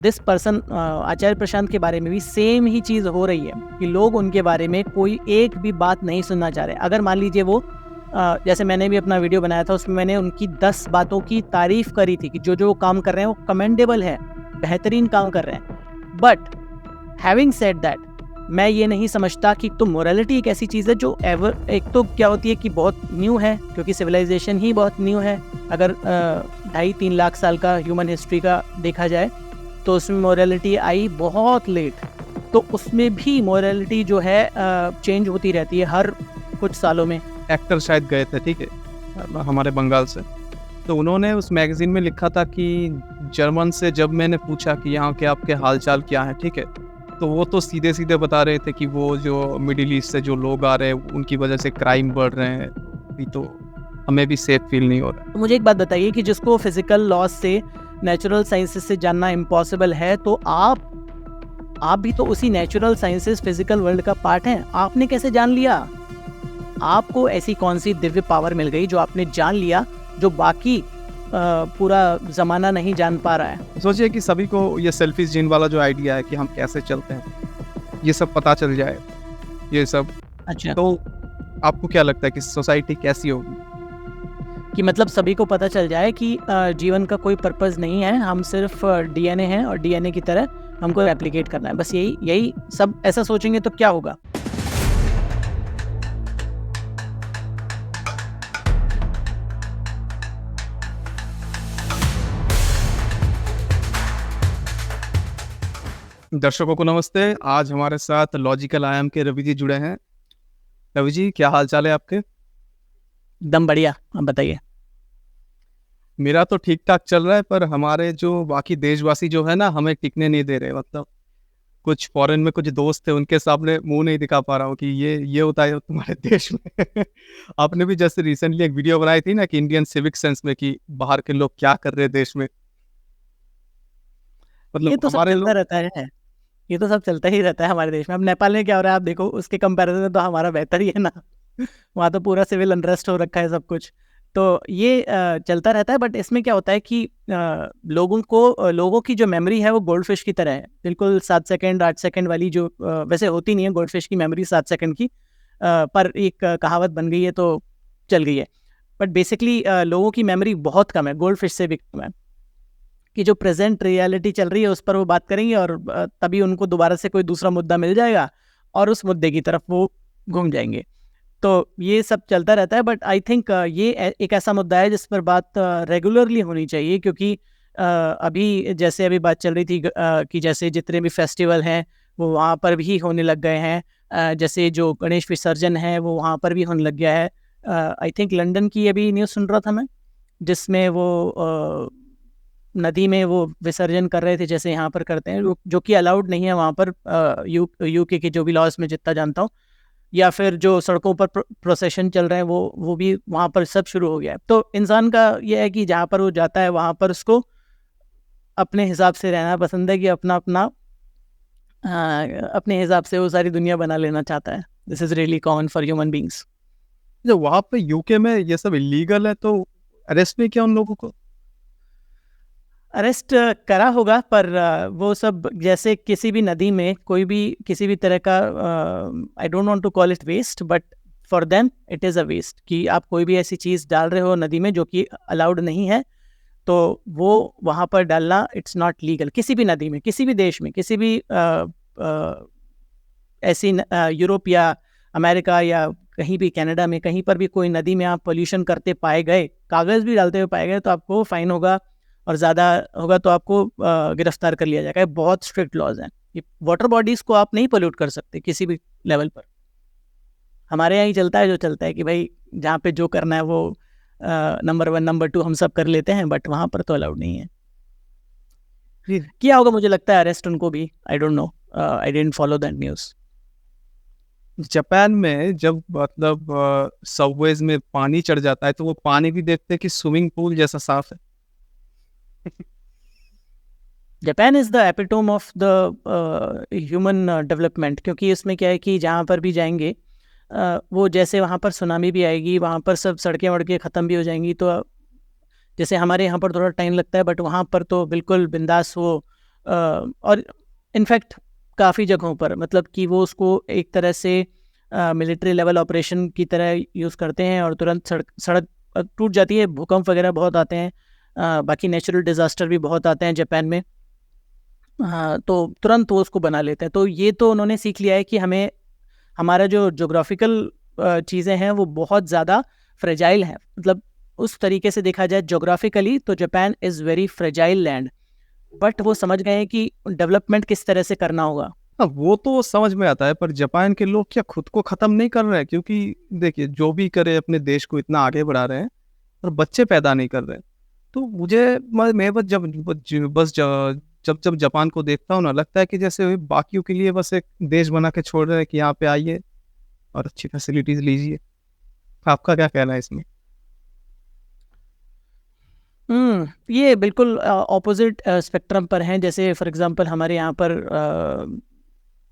This person Acharya Prashant के बारे में भी सेम ही चीज़ हो रही है कि लोग उनके बारे में कोई एक भी बात नहीं सुनना चाह रहे। अगर मान लीजिए वो जैसे मैंने भी अपना वीडियो बनाया था, उसमें मैंने उनकी 10 बातों की तारीफ करी थी कि जो जो काम कर रहे हैं वो कमेंडेबल है, बेहतरीन काम कर रहे हैं। बट हैविंग सेड दैट, मैं ये नहीं समझता कि तो मोरालिटी एक ऐसी चीज़ है जो एवर, एक तो क्या होती है कि बहुत न्यू है, क्योंकि सिविलाइजेशन ही बहुत न्यू है। अगर 2.5-3 लाख साल का ह्यूमन हिस्ट्री का देखा जाए तो उसमें मोरालिटी आई बहुत लेट। तो उसमें भी मोरालिटी जो है चेंज होती रहती है हर कुछ सालों में। एक्टर शायद गए थे, ठीक है, हमारे बंगाल से, तो उन्होंने उस मैगजीन में लिखा था कि जर्मन से जब मैंने पूछा कि यहाँ के आपके हालचाल क्या है, ठीक है, तो वो तो सीधे सीधे बता रहे थे कि वो जो मिडिल ईस्ट से जो लोग आ रहे हैं उनकी वजह से क्राइम बढ़ रहे हैं, अभी तो हमें भी सेफ फील नहीं हो रहा है। तो मुझे एक बात बताइए कि जिसको फिजिकल लॉज से, नेचुरल साइंसेस से जानना इम्पॉसिबल है, तो आप भी तो उसी नेचुरल साइंसेस फिजिकल वर्ल्ड का पार्ट हैं। आपने कैसे जान लिया? आपको ऐसी कौन सी दिव्य पावर मिल गई जो आपने जान लिया, जो बाकी पूरा जमाना नहीं जान पा रहा है? सोचिए कि सभी को ये सेल्फिश जीन वाला जो आइडिया है कि हम कैसे चलते हैं, ये सब पता चल जाए, ये सब, अच्छा, तो आपको क्या लगता है कि सोसाइटी कैसी होगी? कि मतलब सभी को पता चल जाए कि जीवन का कोई पर्पस नहीं है, हम सिर्फ डीएनए हैं और डीएनए की तरह हमको रेप्लिकेट करना है, बस यही सब ऐसा सोचेंगे तो क्या होगा? दर्शकों को नमस्ते। आज हमारे साथ लॉजिकल आयाम के रवि जी जुड़े हैं। रवि जी, क्या हाल चाल है आपके? एकदम बढ़िया, आप बताइए। मेरा तो ठीक ठाक चल रहा है, पर हमारे जो बाकी देशवासी जो है ना, हमें टिकने नहीं दे रहे। मतलब कुछ फॉरेन में कुछ दोस्त थे, उनके सामने मुंह नहीं दिखा पा रहा हूँ कि ये होता है तुम्हारे देश में। आपने भी जैसे रिसेंटली एक वीडियो बनाई थी ना कि इंडियन सिविक सेंस में, कि बाहर के लोग क्या कर रहे हैं देश में। ये मतलब तो सब हमारे चलता लोग, रहता है, ये तो सब चलता ही रहता है हमारे देश में। अब नेपाल में क्या हो रहा है आप देखो, उसके कंपैरिजन में तो हमारा बेहतर ही है ना। वहाँ तो पूरा सिविल अनरेस्ट हो रखा है सब कुछ। तो ये चलता रहता है। बट इसमें क्या होता है कि लोगों की जो मेमोरी है वो गोल्ड फिश की तरह है, बिल्कुल 7 सेकंड 8 सेकंड वाली, जो वैसे होती नहीं है गोल्ड फिश की मेमोरी 7 सेकंड की, पर एक कहावत बन गई है तो चल गई है। बट बेसिकली लोगों की मेमोरी बहुत कम है, गोल्ड फिश से भी कम है। कि जो प्रेजेंट रियलिटी चल रही है उस पर वो बात करेंगे और तभी उनको दोबारा से कोई दूसरा मुद्दा मिल जाएगा और उस मुद्दे की तरफ वो घूम जाएंगे। तो ये सब चलता रहता है। बट आई थिंक ये एक ऐसा मुद्दा है जिस पर बात रेगुलरली होनी चाहिए, क्योंकि अभी जैसे अभी बात चल रही थी कि जैसे जितने भी फेस्टिवल हैं वो वहाँ पर भी होने लग गए हैं। जैसे जो गणेश विसर्जन है वो वहाँ पर भी होने लग गया है। आई थिंक लंदन की अभी न्यूज़ सुन रहा था मैं, जिसमें वो नदी में वो विसर्जन कर रहे थे जैसे यहाँ पर करते हैं, जो कि अलाउड नहीं है वहाँ पर, यूके के जो भी लॉज में जितना जानता हूँ। या फिर जो सड़कों पर प्रोसेशन चल रहे हैं वो भी वहाँ पर सब शुरू हो गया है। तो इंसान का ये है कि जहाँ पर वो जाता है वहाँ पर उसको अपने हिसाब से रहना पसंद है, कि अपना अपना अपने हिसाब से वो सारी दुनिया बना लेना चाहता है। This is really common for human beings. जो वहाँ पे यूके में ये सब इलीगल है, तो अरेस्ट नहीं किया उन लोगों को? अरेस्ट करा होगा, पर वो सब जैसे किसी भी नदी में कोई भी किसी भी तरह का, I don't want to call it waste, but for them it is a waste. कि आप कोई भी ऐसी चीज़ डाल रहे हो नदी में जो कि अलाउड नहीं है, तो वो वहाँ पर डालना इट्स नॉट लीगल। किसी भी नदी में, किसी भी देश में, किसी भी ऐसी यूरोप या अमेरिका या कहीं भी, कनाडा में, कहीं पर भी कोई नदी में आप पोल्यूशन करते पाए गए, कागज़ भी डालते हुए पाए गए, तो आपको फाइन होगा, और ज़्यादा होगा तो आपको गिरफ्तार कर लिया जाएगा। बहुत स्ट्रिक्ट लॉज हैं। ये वाटर बॉडीज़ को आप नहीं पोल्यूट कर सकते किसी भी लेवल पर। हमारे यहाँ ही चलता है जो चलता है कि भाई जहाँ पे जो करना है वो नंबर 1 नंबर 2 हम सब कर लेते हैं, बट वहाँ पर तो अलाउड नहीं है। किया होगा मुझे लगता है अरेस्ट उनको भी, आई don't no, I didn't follow that news. Japan में जब मतलब सबवेज में पानी चढ़ जाता है तो वो पानी भी देखते हैं कि स्विमिंग पूल जैसा साफ है। Japan is the epitome of the human development, क्योंकि इसमें क्या है कि जहाँ पर भी जाएंगे वो जैसे वहाँ पर सुनामी भी आएगी, वहाँ पर सब सड़कें वड़कें ख़त्म भी हो जाएंगी। तो जैसे हमारे यहाँ पर थोड़ा टाइम लगता है, बट वहाँ पर तो बिल्कुल बिंदास वो और इनफैक्ट काफ़ी जगहों पर मतलब कि वो उसको एक तरह से मिलिट्री लेवल ऑपरेशन की तरह यूज़ करते हैं और तुरंत सड़क सड़क टूट जाती है। भूकंप वगैरह बहुत आते हैं, बाकी नेचुरल डिज़ास्टर भी बहुत आते हैं जापान में। हाँ, तो तुरंत वो उसको बना लेते हैं। तो ये तो उन्होंने सीख लिया है कि हमें हमारा जो ज्योग्राफिकल चीज़ें हैं वो बहुत ज़्यादा फ्रेजाइल हैं। मतलब उस तरीके से देखा जाए ज्योग्राफिकली तो Japan is very fragile land, but वो समझ गए हैं कि डेवलपमेंट किस तरह से करना होगा। हाँ, वो तो समझ में आता है, पर जापान के लोग क्या खुद को ख़त्म नहीं कर रहे हैं? क्योंकि देखिए, जो भी करे अपने देश को इतना आगे बढ़ा रहे हैं, और बच्चे पैदा नहीं कर रहे हैं। तो मुझे मैं बस जब जापान को देखता हूँ ना, लगता है कि जैसे बाकियों के लिए बस एक देश बना के छोड़ रहे हैं कि यहाँ पे आइए और अच्छी फैसिलिटीज़ लीजिए। आपका क्या कहना है इसमें? ये बिल्कुल ऑपोज़िट स्पेक्ट्रम पर हैं। जैसे फॉर एग्ज़ाम्पल हमारे यहाँ पर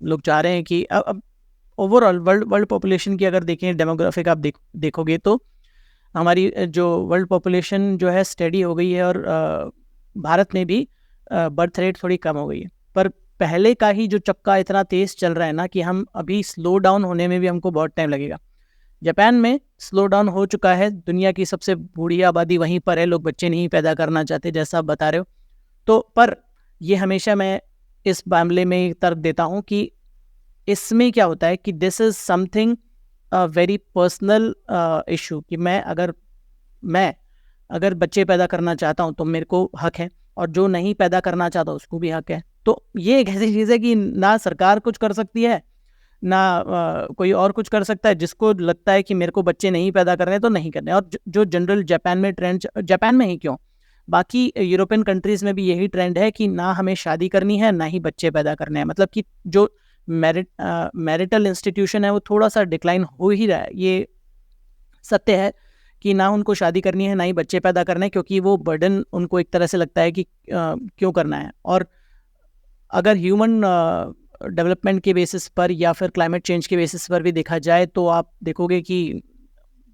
लोग चाह रहे हैं कि अब ओवरऑल वर्ल्ड वर्ल्ड पॉपुलेशन की अगर देखें डेमोग्राफिक आप देखोगे तो हमारी जो वर्ल्ड पॉपुलेशन जो है स्टेडी हो गई है और भारत में भी बर्थ रेट थोड़ी कम हो गई है। पर पहले का ही जो चक्का इतना तेज़ चल रहा है ना कि हम अभी स्लो डाउन होने में भी हमको बहुत टाइम लगेगा। जापान में स्लो डाउन हो चुका है, दुनिया की सबसे बूढ़ी आबादी वहीं पर है, लोग बच्चे नहीं पैदा करना चाहते जैसा आप बता रहे हो। तो पर ये हमेशा मैं इस मामले में एक तर्क देता हूँ कि इसमें क्या होता है कि this is something very personal issue कि मैं अगर बच्चे पैदा करना चाहता हूँ तो मेरे को हक है, और जो नहीं पैदा करना चाहता उसको भी हक है। तो ये एक ऐसी चीज़ है कि ना सरकार कुछ कर सकती है, ना कोई और कुछ कर सकता है। जिसको लगता है कि मेरे को बच्चे नहीं पैदा करने तो नहीं करने। और जो जनरल जापान में ट्रेंड, जापान में ही क्यों, बाकी यूरोपियन कंट्रीज़ में भी यही ट्रेंड है कि ना हमें शादी करनी है, ना ही बच्चे पैदा करने हैं। मतलब कि जो मैरिटल इंस्टीट्यूशन है वो थोड़ा-सा डिक्लाइन हो ही रहा है। ये सत्य है कि ना उनको शादी करनी है, ना ही बच्चे पैदा करने हैं, क्योंकि वो बर्डन उनको एक तरह से लगता है कि क्यों करना है। और अगर ह्यूमन डेवलपमेंट के बेसिस पर या फिर क्लाइमेट चेंज के बेसिस पर भी देखा जाए तो आप देखोगे कि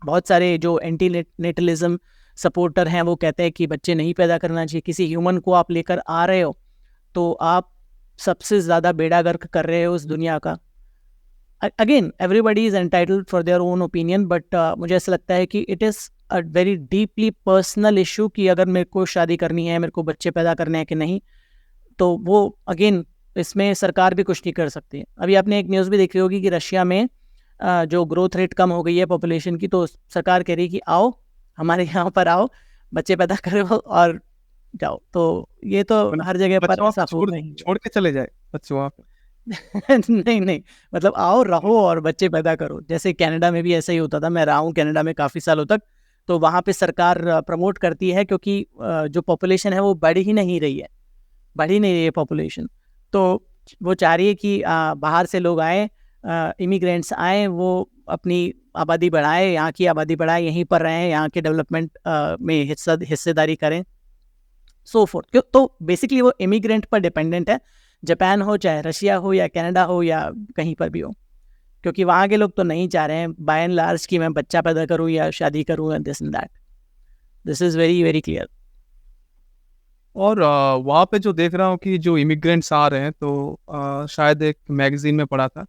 बहुत सारे जो एंटी नेटलिज्म सपोर्टर हैं वो कहते हैं कि बच्चे नहीं पैदा करना चाहिए। किसी ह्यूमन को आप लेकर आ रहे हो तो आप सबसे ज़्यादा बेड़ा गर्क कर रहे हो उस दुनिया का। Again everybody is entitled for their own opinion, but मुझे ऐसा लगता है कि it is a very deeply personal issue कि अगर मेरे को शादी करनी है, मेरे को बच्चे पैदा करने हैं कि नहीं। तो वो अगेन इसमें सरकार भी कुछ नहीं कर सकती है। अभी आपने एक न्यूज़ भी देखी होगी कि रशिया में जो ग्रोथ रेट कम हो गई है पॉपुलेशन की, तो सरकार कह रही है कि आओ हमारे यहाँ पर आओ, बच्चे पैदा करो और जाओ। तो ये तो हर जगह पर बच्चे वहाँ ऐसा पे हो छोड़ नहीं छोड़ के चले जाए, बच्चे वहाँ पे। नहीं, नहीं, मतलब आओ, रहो और बच्चे पैदा करो। जैसे कनाडा में भी ऐसा ही होता था। मैं रहा हूँ कनाडा में काफ़ी सालों तक, तो वहाँ पे सरकार प्रमोट करती है क्योंकि जो पॉपुलेशन है वो बढ़ ही नहीं रही है, पॉपुलेशन। तो वो चाह रही है कि बाहर से लोग आएँ, इमिग्रेंट्स आएँ, वो अपनी आबादी बढ़ाएँ, यहाँ की आबादी बढ़ाएँ, यहीं पर रहें, यहाँ के डेवलपमेंट में हिस्सेदारी करें, सो फोर्थ। क्यों? तो बेसिकली वो इमिग्रेंट पर डिपेंडेंट है, जापान हो, चाहे रशिया हो या कनाडा हो या कहीं पर भी हो। क्योंकि वहाँ के लोग तो नहीं चाह रहे हैं बाय एंड लार्ज कि मैं बच्चा पैदा करूँ या शादी करूँ and this and that. This is very, very clear. और वहाँ पे जो देख रहा हूँ कि जो इमिग्रेंट्स आ रहे हैं, तो शायद एक मैगज़ीन में पढ़ा था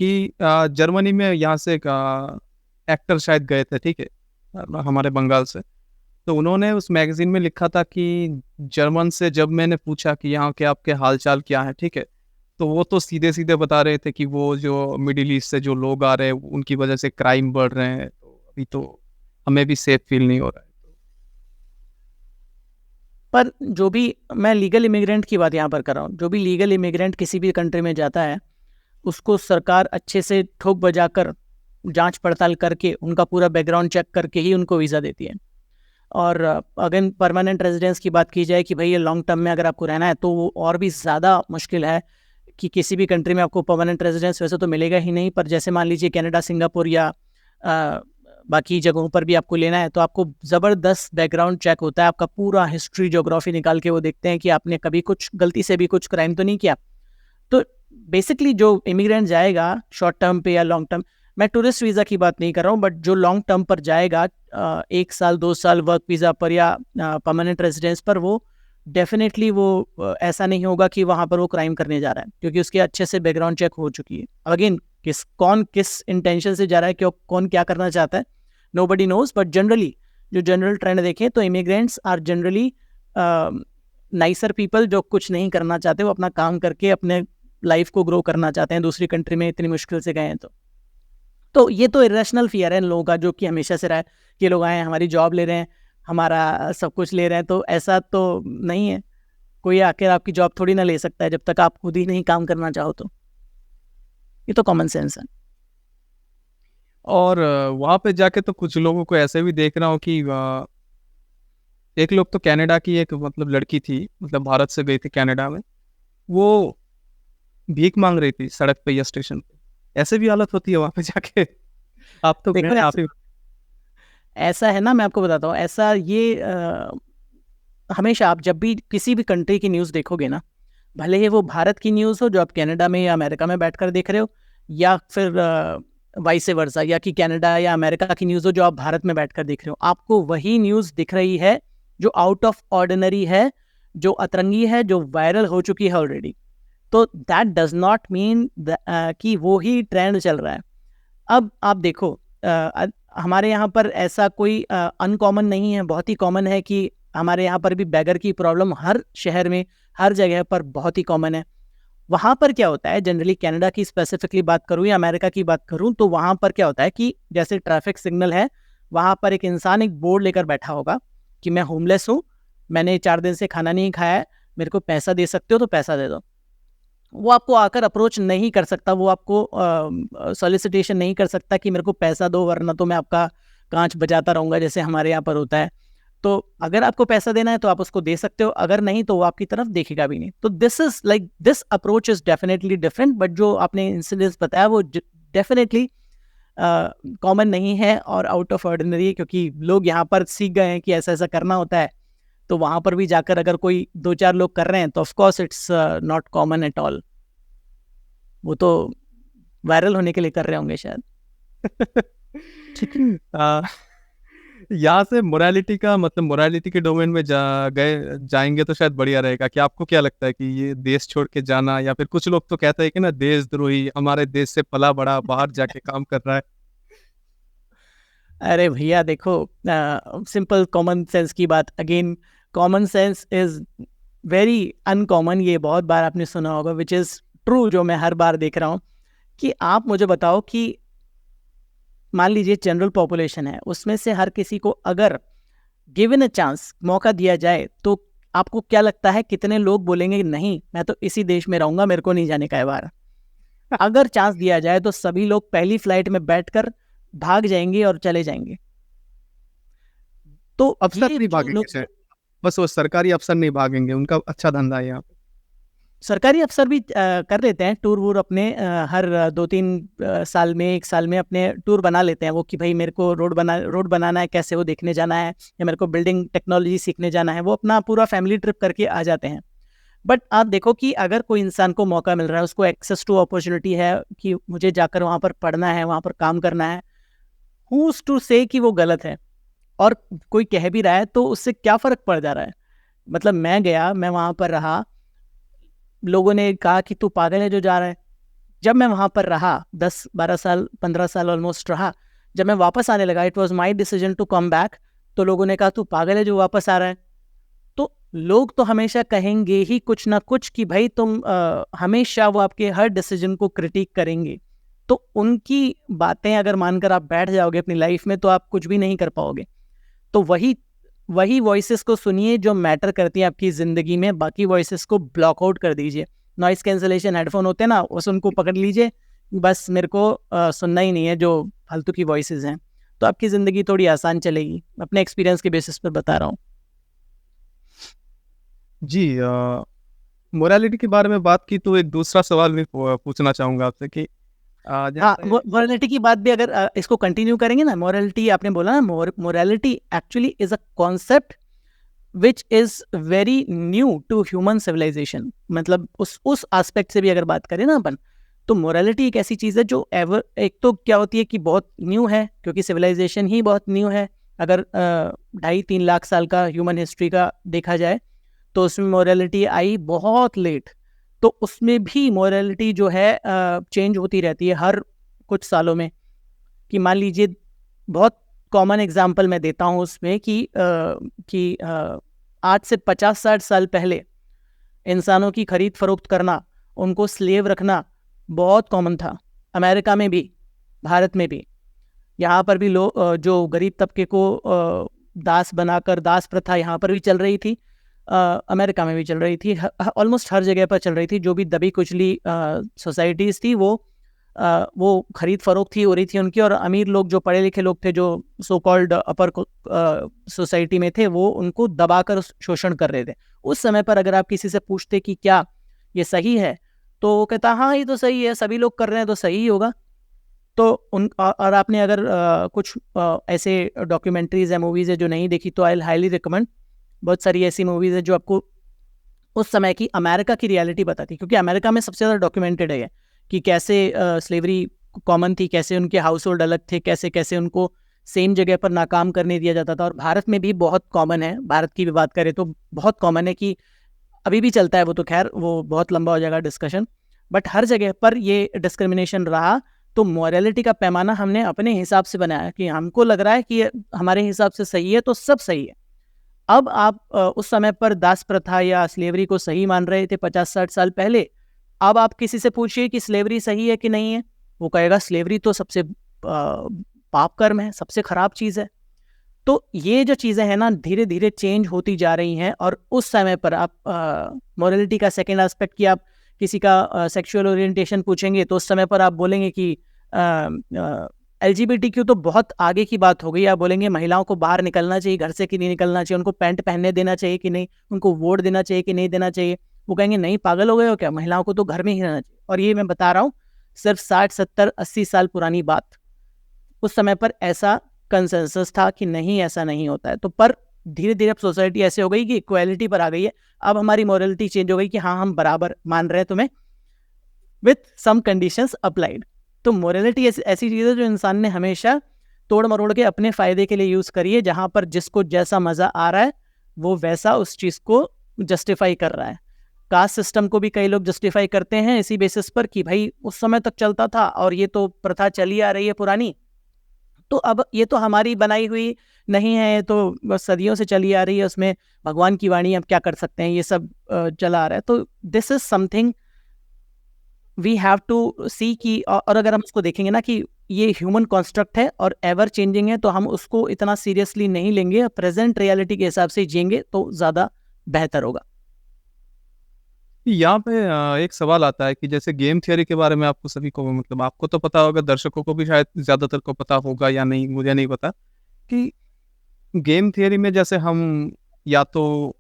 कि जर्मनी में यहाँ से एक एक्टर शायद गए थे, ठीक है? हमारे बंगाल से। तो उन्होंने उस मैगज़ीन में लिखा था कि जर्मन से जब मैंने पूछा कि यहाँ के आपके हाल-चाल क्या है, ठीक है? तो वो तो सीधे-सीधे बता रहे थे कि वो जो मिडल ईस्ट से जो लोग आ रहे हैं, उनकी वज़ह से क्राइम बढ़ रहे हैं, तो अभी तो हमें भी सेफ फ़ील नहीं हो रहा है। पर जो भी, मैं लीगल इमिग्रेंट की बात यहाँ पर कर रहा हूँ, जो भी लीगल इमिग्रेंट किसी भी कंट्री में जाता है, उसको सरकार अच्छे से ठोक बजाकर जांच पड़ताल करके उनका पूरा बैकग्राउंड चेक करके ही उनको वीज़ा देती है। और अगेन परमानेंट रेजिडेंस की बात की जाए कि भाई ये लॉन्ग टर्म में अगर आपको रहना है तो वो और भी ज़्यादा मुश्किल है कि किसी भी कंट्री में आपको परमानेंट रेजिडेंस वैसे तो मिलेगा ही नहीं। पर जैसे मान लीजिए कनाडा, सिंगापुर या बाकी जगहों पर भी आपको लेना है तो आपको ज़बरदस्त बैकग्राउंड चेक होता है। आपका पूरा हिस्ट्री, ज्योग्राफी निकाल के वो देखते हैं कि आपने कभी कुछ गलती से भी कुछ क्राइम तो नहीं किया। तो बेसिकली जो इमिग्रेंट जाएगा शॉर्ट टर्म पे या लॉन्ग टर्म, मैं टूरिस्ट वीज़ा की बात नहीं कर रहा हूँ, बट जो लॉन्ग टर्म पर जाएगा 1 साल 2 साल वर्क वीज़ा पर या परमानेंट रेजिडेंस पर, वो डेफिनेटली वो ऐसा नहीं होगा कि वहाँ पर वो क्राइम करने जा रहा है, क्योंकि उसके अच्छे से बैकग्राउंड चेक हो चुकी है। अगेन कौन किस इंटेंशन से जा रहा है, क्यों, कौन क्या करना चाहता है, नोबडी नोज। बट जनरली जो जनरल ट्रेंड देखें तो immigrants are generally nicer people, जो कुछ नहीं करना चाहते, वो अपना काम करके अपने लाइफ को ग्रो करना चाहते हैं दूसरी कंट्री में इतनी मुश्किल से गए हैं। तो ये तो इरेशनल फियर है इन लोगों का, जो कि हमेशा से रहा है कि लोग आए हमारी जॉब ले रहे हैं, हमारा सब कुछ ले रहे हैं। तो ऐसा तो नहीं है, कोई आकर आपकी जॉब थोड़ी ना ले सकता है जब तक आप खुद ही नहीं काम करना चाहो। तो ये तो कॉमन सेंस है। और वहाँ पे जाके तो कुछ लोगों को ऐसे भी देख रहा हूँ कि एक लोग तो कनाडा की एक मतलब लड़की थी, मतलब भारत से गई थी कनाडा में, वो भीख मांग रही थी सड़क पे या स्टेशन पे। ऐसे भी हालत होती है वहाँ पे जाके। आप तो देखो आप ही ऐसा है ना, मैं आपको बताता हूँ, ऐसा ये हमेशा आप जब भी किसी भी कंट्री की न्यूज़ देखोगे ना, भले ही वो भारत की न्यूज़ हो जो आप कनाडा में या अमेरिका में बैठकर देख रहे हो, या फिर वाइस वर्सा, या कि कनाडा या अमेरिका की न्यूज़ हो जो आप भारत में बैठकर देख रहे हो, आपको वही न्यूज़ दिख रही है जो आउट ऑफ ऑर्डिनरी है, जो अतरंगी है, जो वायरल हो चुकी है ऑलरेडी। तो दैट डज नॉट मीन कि वो ही ट्रेंड चल रहा है। अब आप देखो, हमारे यहाँ पर ऐसा कोई अनकॉमन नहीं है, बहुत ही कॉमन है कि हमारे यहाँ पर भी बैगर की प्रॉब्लम हर शहर में, हर जगह पर बहुत ही कॉमन है। वहाँ पर क्या होता है, जनरली कनाडा की स्पेसिफिकली बात करूँ या अमेरिका की बात करूँ, तो वहाँ पर क्या होता है कि जैसे ट्रैफिक सिग्नल है, वहाँ पर एक इंसान एक बोर्ड लेकर बैठा होगा कि मैं होमलेस हूँ, मैंने 4 दिन से खाना नहीं खाया है, मेरे को पैसा दे सकते हो तो पैसा दे दो। वो आपको आकर अप्रोच नहीं कर सकता, वो आपको सॉलिसिटेशन नहीं कर सकता कि मेरे को पैसा दो वरना तो मैं आपका कांच बजाता रहूँगा, जैसे हमारे यहाँ पर होता है। तो अगर आपको पैसा देना है तो आप उसको दे सकते हो, अगर नहीं तो वो आपकी तरफ देखेगा भी नहीं। तो this approach is definitely different, but जो आपने इंसिडेंस बताया वो डेफिनेटली कॉमन नहीं है और आउट ऑफ ऑर्डिनरी है, क्योंकि लोग यहाँ पर सीख गए हैं कि ऐसा ऐसा करना होता है। तो वहाँ पर भी जाकर अगर कोई 2-4 लोग कर रहे हैं तो of course it's not common at all. वो तो वायरल होने के लिए कर रहे होंगे शायद। यहाँ से मोरालिटी का मतलब मोरालिटी के डोमेन में जाएंगे तो शायद बढ़िया रहेगा। कि आपको क्या लगता है कि ये देश छोड़ के जाना, या फिर कुछ लोग तो कहते हैं कि ना देशद्रोही, हमारे देश से पला बड़ा बाहर जाके काम कर रहा है। अरे भैया देखो, सिंपल कॉमन सेंस की बात, again common sense is very uncommon, ये बहुत बार आपने सुना होगा, विच इज़ ट्रू, जो मैं हर बार देख रहा हूँ। कि आप मुझे बताओ कि मान लीजिए जनरल पॉपुलेशन है, उसमें से हर किसी को अगर गिवन अ चांस, मौका दिया जाए, तो आपको क्या लगता है कितने लोग बोलेंगे कि नहीं मैं तो इसी देश में रहूंगा, मेरे को नहीं जाने का है बाहर? अगर चांस दिया जाए तो सभी लोग पहली फ्लाइट में बैठकर भाग जाएंगे और चले जाएंगे। तो अफसर नहीं भागेंगे शायद, बस वो सरकारी अफसर नहीं भागेंगे, उनका अच्छा धंधा है यहाँ पे। सरकारी अफसर भी कर लेते हैं टूर वूर अपने, हर 2-3 साल में, 1 साल में अपने टूर बना लेते हैं वो, कि भाई मेरे को रोड बनाना है, कैसे वो देखने जाना है, या मेरे को बिल्डिंग टेक्नोलॉजी सीखने जाना है, वो अपना पूरा फैमिली ट्रिप करके आ जाते हैं। बट आप देखो कि अगर कोई इंसान को मौका मिल रहा है, उसको एक्सेस टू अपॉर्चुनिटी है कि मुझे जाकर वहाँ पर पढ़ना है, वहाँ पर काम करना है, हूज टू से कि वो गलत है? और कोई कह भी रहा है तो उससे क्या फ़र्क पड़ जा रहा है? मतलब मैं गया, मैं वहाँ पर रहा, लोगों ने कहा कि तू पागल है जो जा रहा है। जब मैं वहाँ पर रहा 10-12 साल, 15 साल ऑलमोस्ट रहा, जब मैं वापस आने लगा, it was my decision to come back, तो लोगों ने कहा तू पागल है जो वापस आ रहा है। तो लोग तो हमेशा कहेंगे ही कुछ ना कुछ कि भाई तुम हमेशा वो आपके हर डिसीजन को क्रिटिक करेंगे। तो उनकी बातें अगर मानकर आप बैठ जाओगे अपनी लाइफ में तो आप कुछ भी नहीं कर पाओगे। तो वही वॉइसेस को सुनिए जो मैटर करती हैं आपकी ज़िंदगी में, बाकी वॉइसेस को ब्लॉक आउट कर दीजिए। नॉइस कैंसलेशन हेडफोन होते हैं ना, उस उनको पकड़ लीजिए, बस मेरे को सुनना ही नहीं है जो फालतू की वॉइसेस हैं, तो आपकी ज़िंदगी थोड़ी आसान चलेगी। अपने एक्सपीरियंस के बेसिस पर बता रहा हूँ। जी, मोरालिटी के बारे में बात की तो एक दूसरा सवाल भी पूछना चाहूँगा आपसे कि हाँ, मोरालिटी की बात भी अगर इसको कंटिन्यू करेंगे ना, मोरालिटी आपने बोला ना, morality actually is a concept which is very new to human civilisation. मतलब उस एस्पेक्ट से भी अगर बात करें ना अपन, तो मोरालिटी एक ऐसी चीज़ है जो एवर, एक तो क्या होती है कि बहुत न्यू है, क्योंकि सिविलाइजेशन ही बहुत न्यू है। अगर 2.5-3 लाख साल का ह्यूमन हिस्ट्री का देखा जाए तो उसमें मोरालिटी आई बहुत लेट। तो उसमें भी मोरालिटी जो है चेंज होती रहती है हर कुछ सालों में। कि मान लीजिए, बहुत कॉमन एग्जांपल मैं देता हूँ उसमें कि आज से 50-60 साल पहले इंसानों की खरीद फरोख्त करना, उनको स्लेव रखना बहुत कॉमन था। अमेरिका में भी, भारत में भी। यहाँ पर भी लोग जो गरीब तबके को दास बनाकर, दास प्रथा यहाँ पर भी चल रही थी, अमेरिका में भी चल रही थी, ऑलमोस्ट हर जगह पर चल रही थी। जो भी दबी कुचली सोसाइटीज़ थी वो खरीद फरोख्त ही हो रही थी उनकी, और अमीर लोग, जो पढ़े लिखे लोग थे, जो सो कॉल्ड अपर सोसाइटी में थे, वो उनको दबाकर शोषण कर रहे थे। उस समय पर अगर आप किसी से पूछते कि क्या ये सही है, तो वो कहता हाँ ये तो सही है, सभी लोग कर रहे हैं तो सही ही होगा। तो और आपने अगर कुछ ऐसे डॉक्यूमेंट्रीज या मूवीज़ है जो नहीं देखी, तो आई हाईली रिकमेंड। बहुत सारी ऐसी मूवीज़ है जो आपको उस समय की अमेरिका की रियलिटी बताती, क्योंकि अमेरिका में सबसे ज़्यादा डॉक्यूमेंटेड है कि कैसे स्लेवरी कॉमन थी, कैसे उनके हाउस होल्ड अलग थे, कैसे कैसे उनको सेम जगह पर नाकाम करने दिया जाता था। और भारत में भी बहुत कॉमन है, भारत की भी बात करें तो बहुत कॉमन है कि अभी भी चलता है वो, तो खैर वो बहुत लंबा हो जाएगा डिस्कशन। बट हर जगह पर ये डिस्क्रिमिनेशन रहा। तो मॉरलिटी का पैमाना हमने अपने हिसाब से बनाया कि हमको लग रहा है कि हमारे हिसाब से सही है तो सब सही है। अब आप उस समय पर दास प्रथा या स्लेवरी को सही मान रहे थे 50-60 साल पहले। अब आप किसी से पूछिए कि स्लेवरी सही है कि नहीं है, वो कहेगा स्लेवरी तो सबसे पाप कर्म है, सबसे खराब चीज़ है। तो ये जो चीज़ें हैं ना, धीरे धीरे चेंज होती जा रही हैं। और उस समय पर आप मॉरलिटी का सेकेंड एस्पेक्ट कि आप किसी का सेक्सुअल ओरिएंटेशन पूछेंगे, तो उस समय पर आप बोलेंगे कि LGBTQ तो बहुत आगे की बात हो गई। आप बोलेंगे महिलाओं को बाहर निकलना चाहिए घर से कि नहीं निकलना चाहिए, उनको पैंट पहनने देना चाहिए कि नहीं, उनको वोट देना चाहिए कि नहीं देना चाहिए। वो कहेंगे नहीं, पागल हो गए हो क्या, महिलाओं को तो घर में ही रहना चाहिए। और ये मैं बता रहा हूँ सिर्फ 60-70-80 साल पुरानी बात। उस समय पर ऐसा कंसेंसस था कि नहीं, ऐसा नहीं होता है। तो पर धीरे धीरे अब सोसाइटी ऐसे हो गई कि इक्वालिटी पर आ गई है। अब हमारी मॉरलिटी चेंज हो गई कि हाँ, हम बराबर मान रहे हैं तुम्हें, विथ सम कंडीशंस अप्लाइड। तो मोरालिटी ऐसी चीज़ है जो इंसान ने हमेशा तोड़ मरोड़ के अपने फ़ायदे के लिए यूज़ करी है। जहाँ पर जिसको जैसा मज़ा आ रहा है वो वैसा उस चीज़ को जस्टिफाई कर रहा है। कास्ट सिस्टम को भी कई लोग जस्टिफाई करते हैं इसी बेसिस पर कि भाई उस समय तक चलता था और ये तो प्रथा चली आ रही है पुरानी, तो अब ये तो हमारी बनाई हुई नहीं है, ये तो बस सदियों से चली आ रही है, उसमें भगवान की वाणी, अब क्या कर सकते हैं, ये सब चला आ रहा है। तो this is something we have to see कि, और अगर हम उसको देखेंगे ना कि ये ह्यूमन कॉन्स्ट्रक्ट है और एवर चेंजिंग है, तो हम उसको इतना सीरियसली नहीं लेंगे, प्रेजेंट रियलिटी के हिसाब से जिएंगे तो ज़्यादा बेहतर होगा। यहाँ पे एक सवाल आता है कि जैसे गेम थियरी के बारे में आपको सभी को, मतलब आपको तो पता होगा, दर्शकों को भी शायद ज़्यादातर को पता होगा या नहीं, मुझे नहीं पता, कि गेम थियरी में जैसे हम या तो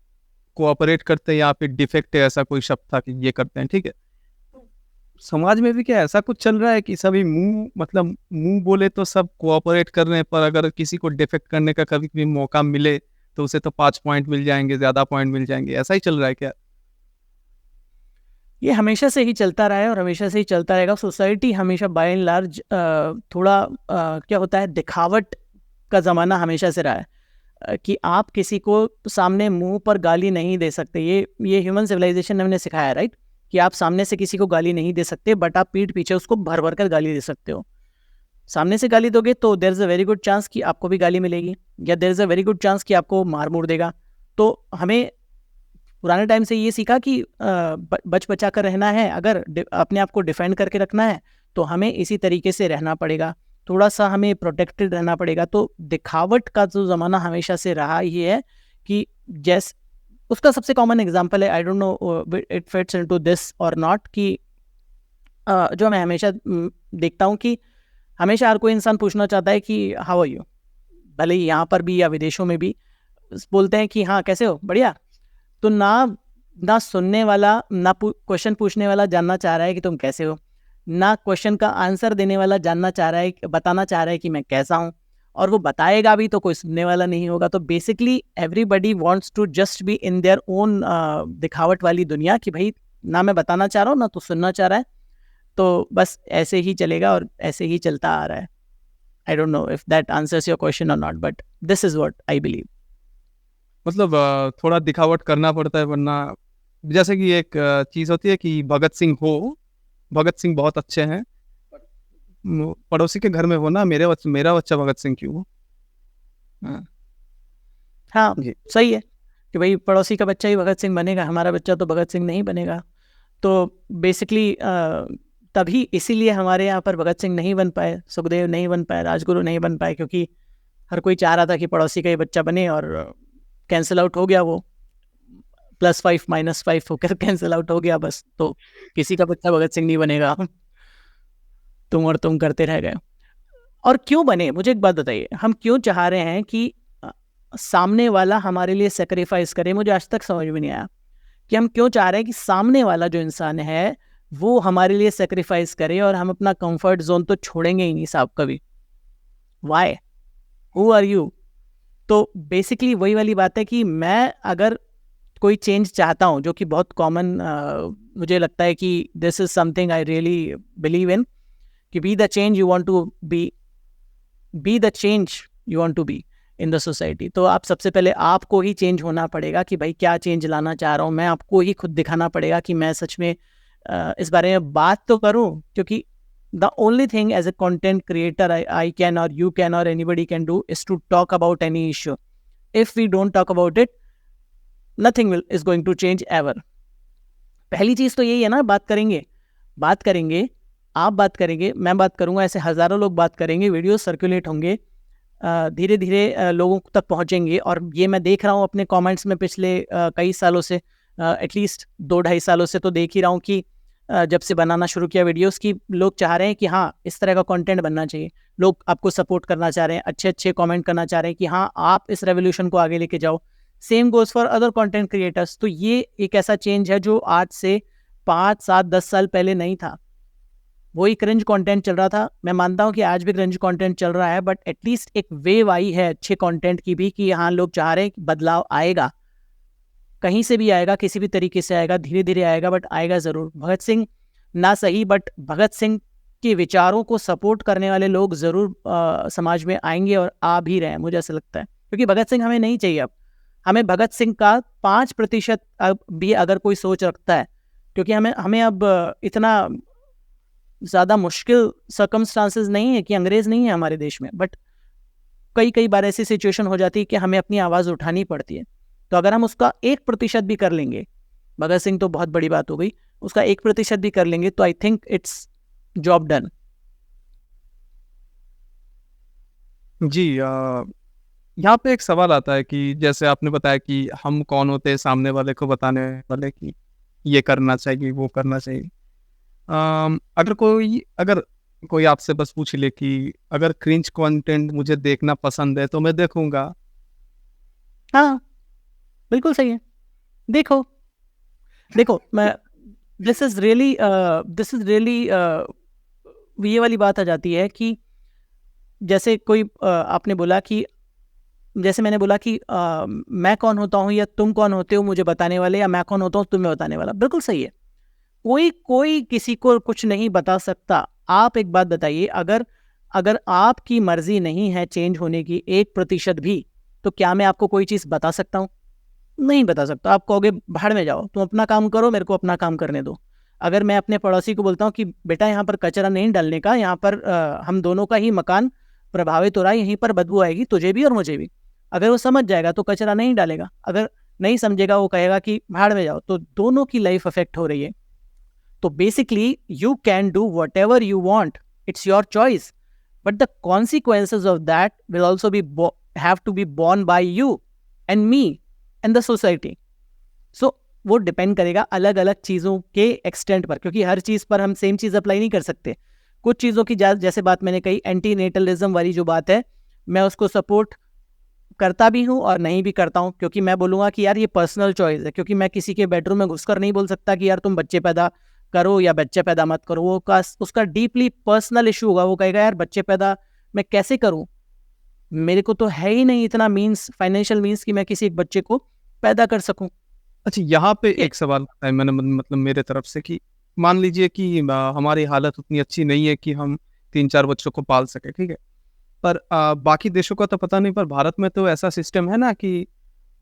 कोऑपरेट करते हैं या फिर डिफेक्ट है, ऐसा कोई शब्द था कि ये करते हैं, ठीक है। समाज में भी क्या ऐसा कुछ चल रहा है कि सभी मुंह बोले तो सब कोऑपरेट कर रहे हैं, पर अगर किसी को डिफेक्ट करने का कभी भी मौका मिले तो उसे तो 5 पॉइंट मिल जाएंगे, ज़्यादा पॉइंट मिल जाएंगे, ऐसा ही चल रहा है क्या? ये हमेशा से ही चलता रहा है और हमेशा से ही चलता रहेगा। सोसाइटी हमेशा बाय एंड लार्ज थोड़ा क्या होता है, दिखावट का ज़माना हमेशा से रहा है। कि आप किसी को सामने मुंह पर गाली नहीं दे सकते, ये ह्यूमन सिविलाइजेशन ने हमने सिखाया, राइट? कि आप सामने से किसी को गाली नहीं दे सकते, बट आप पीठ पीछे उसको भर भर कर गाली दे सकते हो। सामने से गाली दोगे तो there is a very good chance कि आपको भी गाली मिलेगी, या there is a very good chance कि आपको मार मुड़ देगा। तो हमें पुराने टाइम से ये सीखा कि बच बचा कर रहना है, अगर अपने आप को डिफेंड करके रखना है तो हमें इसी तरीके से रहना पड़ेगा, थोड़ा सा हमें प्रोटेक्टेड रहना पड़ेगा। तो दिखावट का जो ज़माना हमेशा से रहा ही है कि जैस उसका सबसे कॉमन एग्जांपल है, I don't no it fits into this और नॉट, कि जो मैं हमेशा देखता हूँ कि हमेशा हर कोई इंसान पूछना चाहता है कि हाउ आर यू, भले ही यहाँ पर भी या विदेशों में भी बोलते हैं कि हाँ कैसे हो, बढ़िया। तो ना सुनने वाला, ना क्वेश्चन पूछने वाला जानना चाह रहा है कि तुम कैसे हो, ना क्वेश्चन का आंसर देने वाला जानना चाह रहा है, बताना चाह रहा है कि मैं कैसा हूँ, और वो बताएगा भी तो कोई सुनने वाला नहीं होगा। तो basically everybody wants to just be in their own दिखावट वाली दुनिया, कि भाई ना मैं बताना चाह रहा हूँ ना तो सुनना चाह रहा है। तो बस ऐसे ही चलेगा और ऐसे ही चलता आ रहा है। I don't know if that answers your question और not, but this is what I believe. मतलब थोड़ा दिखावट करना पड़ता है, वरना जैसे कि एक चीज़ होती है कि भगत सिंह बहुत अच्छे हैं, पड़ोसी के घर में हो ना, मेरा बच्चा भगत सिंह क्यों हो। हाँ हाँ, जी। सही है कि भाई पड़ोसी का बच्चा ही भगत सिंह बनेगा, हमारा बच्चा तो भगत सिंह नहीं बनेगा। तो बेसिकली तभी इसीलिए हमारे यहाँ पर भगत सिंह नहीं बन पाए, सुखदेव नहीं बन पाए, राजगुरु नहीं बन पाए, क्योंकि हर कोई चाह रहा था कि पड़ोसी का ही बच्चा बने, और कैंसिल आउट हो गया वो, +5 -5 होकर कैंसिल आउट हो गया बस। तो किसी का बच्चा भगत सिंह नहीं बनेगा, तुम और तुम करते रह गए। और क्यों बने, मुझे एक बात बताइए, हम क्यों चाह रहे हैं कि सामने वाला हमारे लिए सेक्रीफाइस करे? मुझे आज तक समझ में नहीं आया कि हम क्यों चाह रहे हैं कि सामने वाला जो इंसान है वो हमारे लिए सेक्रीफाइस करे, और हम अपना कंफर्ट जोन तो छोड़ेंगे ही नहीं साहब कभी। वाई? Who are you? तो बेसिकली वही वाली बात है कि मैं अगर कोई चेंज चाहता हूँ, जो कि बहुत कॉमन मुझे लगता है कि this is something I really believe in, कि be the change you want to be the change you want to be in the society. तो आप सबसे पहले आपको ही चेंज होना पड़ेगा कि भाई क्या चेंज लाना चाह रहा हूँ मैं, आपको ही खुद दिखाना पड़ेगा कि मैं सच में इस बारे में बात तो करूँ, क्योंकि the only thing as a content creator I can और यू कैन और anybody can do is to talk about any issue. If we don't talk about it, nothing is going to change ever. पहली चीज तो यही है ना, बात करेंगे, आप बात करेंगे, मैं बात करूंगा, ऐसे हजारों लोग बात करेंगे, वीडियो सर्कुलेट होंगे, धीरे धीरे लोगों तक पहुंचेंगे। और ये मैं देख रहा हूँ अपने कमेंट्स में पिछले कई सालों से, एटलीस्ट 2-2.5 सालों से तो देख ही रहा हूँ कि जब से बनाना शुरू किया वीडियोस की, लोग चाह रहे हैं कि हाँ इस तरह का कंटेंट बनना चाहिए, लोग आपको सपोर्ट करना चाह रहे हैं, अच्छे अच्छे कमेंट करना चाह रहे हैं कि हाँ आप इस रेवोल्यूशन को आगे लेके जाओ। Same goes for other content creators. तो ये एक ऐसा चेंज है जो आज से 5, 7, 10 साल पहले नहीं था। वही क्रिंज कंटेंट चल रहा था, मैं मानता हूँ कि आज भी क्रिंज कंटेंट चल रहा है, बट एटलीस्ट एक वेव आई है अच्छे कंटेंट की भी, कि हाँ लोग चाह रहे हैं कि बदलाव आएगा, कहीं से भी आएगा, किसी भी तरीके से आएगा, धीरे धीरे आएगा, बट आएगा जरूर। भगत सिंह ना सही, बट भगत सिंह के विचारों को सपोर्ट करने वाले लोग जरूर समाज में आएंगे, और आ भी रहे हैं, मुझे ऐसा लगता है। क्योंकि भगत सिंह हमें नहीं चाहिए अब, हमें भगत सिंह का 5% भी अगर कोई सोच रखता है, क्योंकि हमें अब इतना ज़्यादा मुश्किल सर्कमस्टांसेस नहीं है कि अंग्रेज़ नहीं है हमारे देश में, बट कई कई बार ऐसी सिचुएशन हो जाती है कि हमें अपनी आवाज़ उठानी पड़ती है। तो अगर हम उसका 1% भी कर लेंगे, भगत सिंह तो बहुत बड़ी बात हो गई, उसका 1% भी कर लेंगे, तो I think it's job done. जी, यहाँ पे एक सवाल आता है कि जैसे आपने बताया कि हम कौन होते हैं सामने वाले को बताने वाले कि ये करना चाहिए, वो करना चाहिए। अगर कोई आपसे बस पूछ ले कि अगर क्रिंज कंटेंट मुझे देखना पसंद है तो मैं देखूंगा। हाँ बिल्कुल सही है। देखो देखो, मैं दिस इज रियली ये वाली बात आ जाती है कि जैसे कोई आपने बोला कि, जैसे मैंने बोला कि मैं कौन होता हूँ या तुम कौन होते हो मुझे बताने वाले, या मैं कौन होता हूँ तुम्हें बताने वाला। बिल्कुल सही है, कोई किसी को कुछ नहीं बता सकता। आप एक बात बताइए, अगर अगर आपकी मर्जी नहीं है चेंज होने की 1% भी, तो क्या मैं आपको कोई चीज़ बता सकता हूँ? नहीं बता सकता। आप कहोगे भाड़ में जाओ, तुम अपना काम करो, मेरे को अपना काम करने दो। अगर मैं अपने पड़ोसी को बोलता हूँ कि बेटा यहाँ पर कचरा नहीं डालने का, यहाँ पर हम दोनों का ही मकान प्रभावित हो रहा है, यहीं पर बदबू आएगी तुझे भी और मुझे भी, अगर वो समझ जाएगा तो कचरा नहीं डालेगा, अगर नहीं समझेगा वो कहेगा कि भाड़ में जाओ, तो दोनों की लाइफ अफेक्ट हो रही है। तो basically you can do whatever you want, it's your choice, but the consequences of that will also be have to be borne by you and me and the society. So वो depend करेगा अलग अलग चीज़ों के extent पर, क्योंकि हर चीज़ पर हम सेम चीज़ अप्लाई नहीं कर सकते। कुछ चीज़ों की जैसे बात मैंने कही, एंटी नेटलिज्म वाली जो बात है, मैं उसको सपोर्ट करता भी हूँ और नहीं भी करता हूँ, क्योंकि मैं बोलूँगा कि यार ये पर्सनल चॉइस है। क्योंकि मैं किसी के बेडरूम में घुसकर नहीं बोल सकता कि यार तुम बच्चे पैदा करो या बच्चे पैदा मत करो। वो उसका डीपली पर्सनल इशू होगा। वो कहेगा यार बच्चे पैदा मैं कैसे करूँ, मेरे को तो है ही नहीं इतना मीन्स, फाइनेंशियल मीन्स, कि मैं किसी एक बच्चे को पैदा कर सकूं। अच्छा, यहाँ पे एक सवाल आता है मैंने मतलब मेरे तरफ से कि मान लीजिए कि हमारी हालत उतनी अच्छी नहीं है कि हम 3-4 बच्चों को पाल सके, ठीक है। पर बाकी देशों का तो पता नहीं, पर भारत में तो ऐसा सिस्टम है ना कि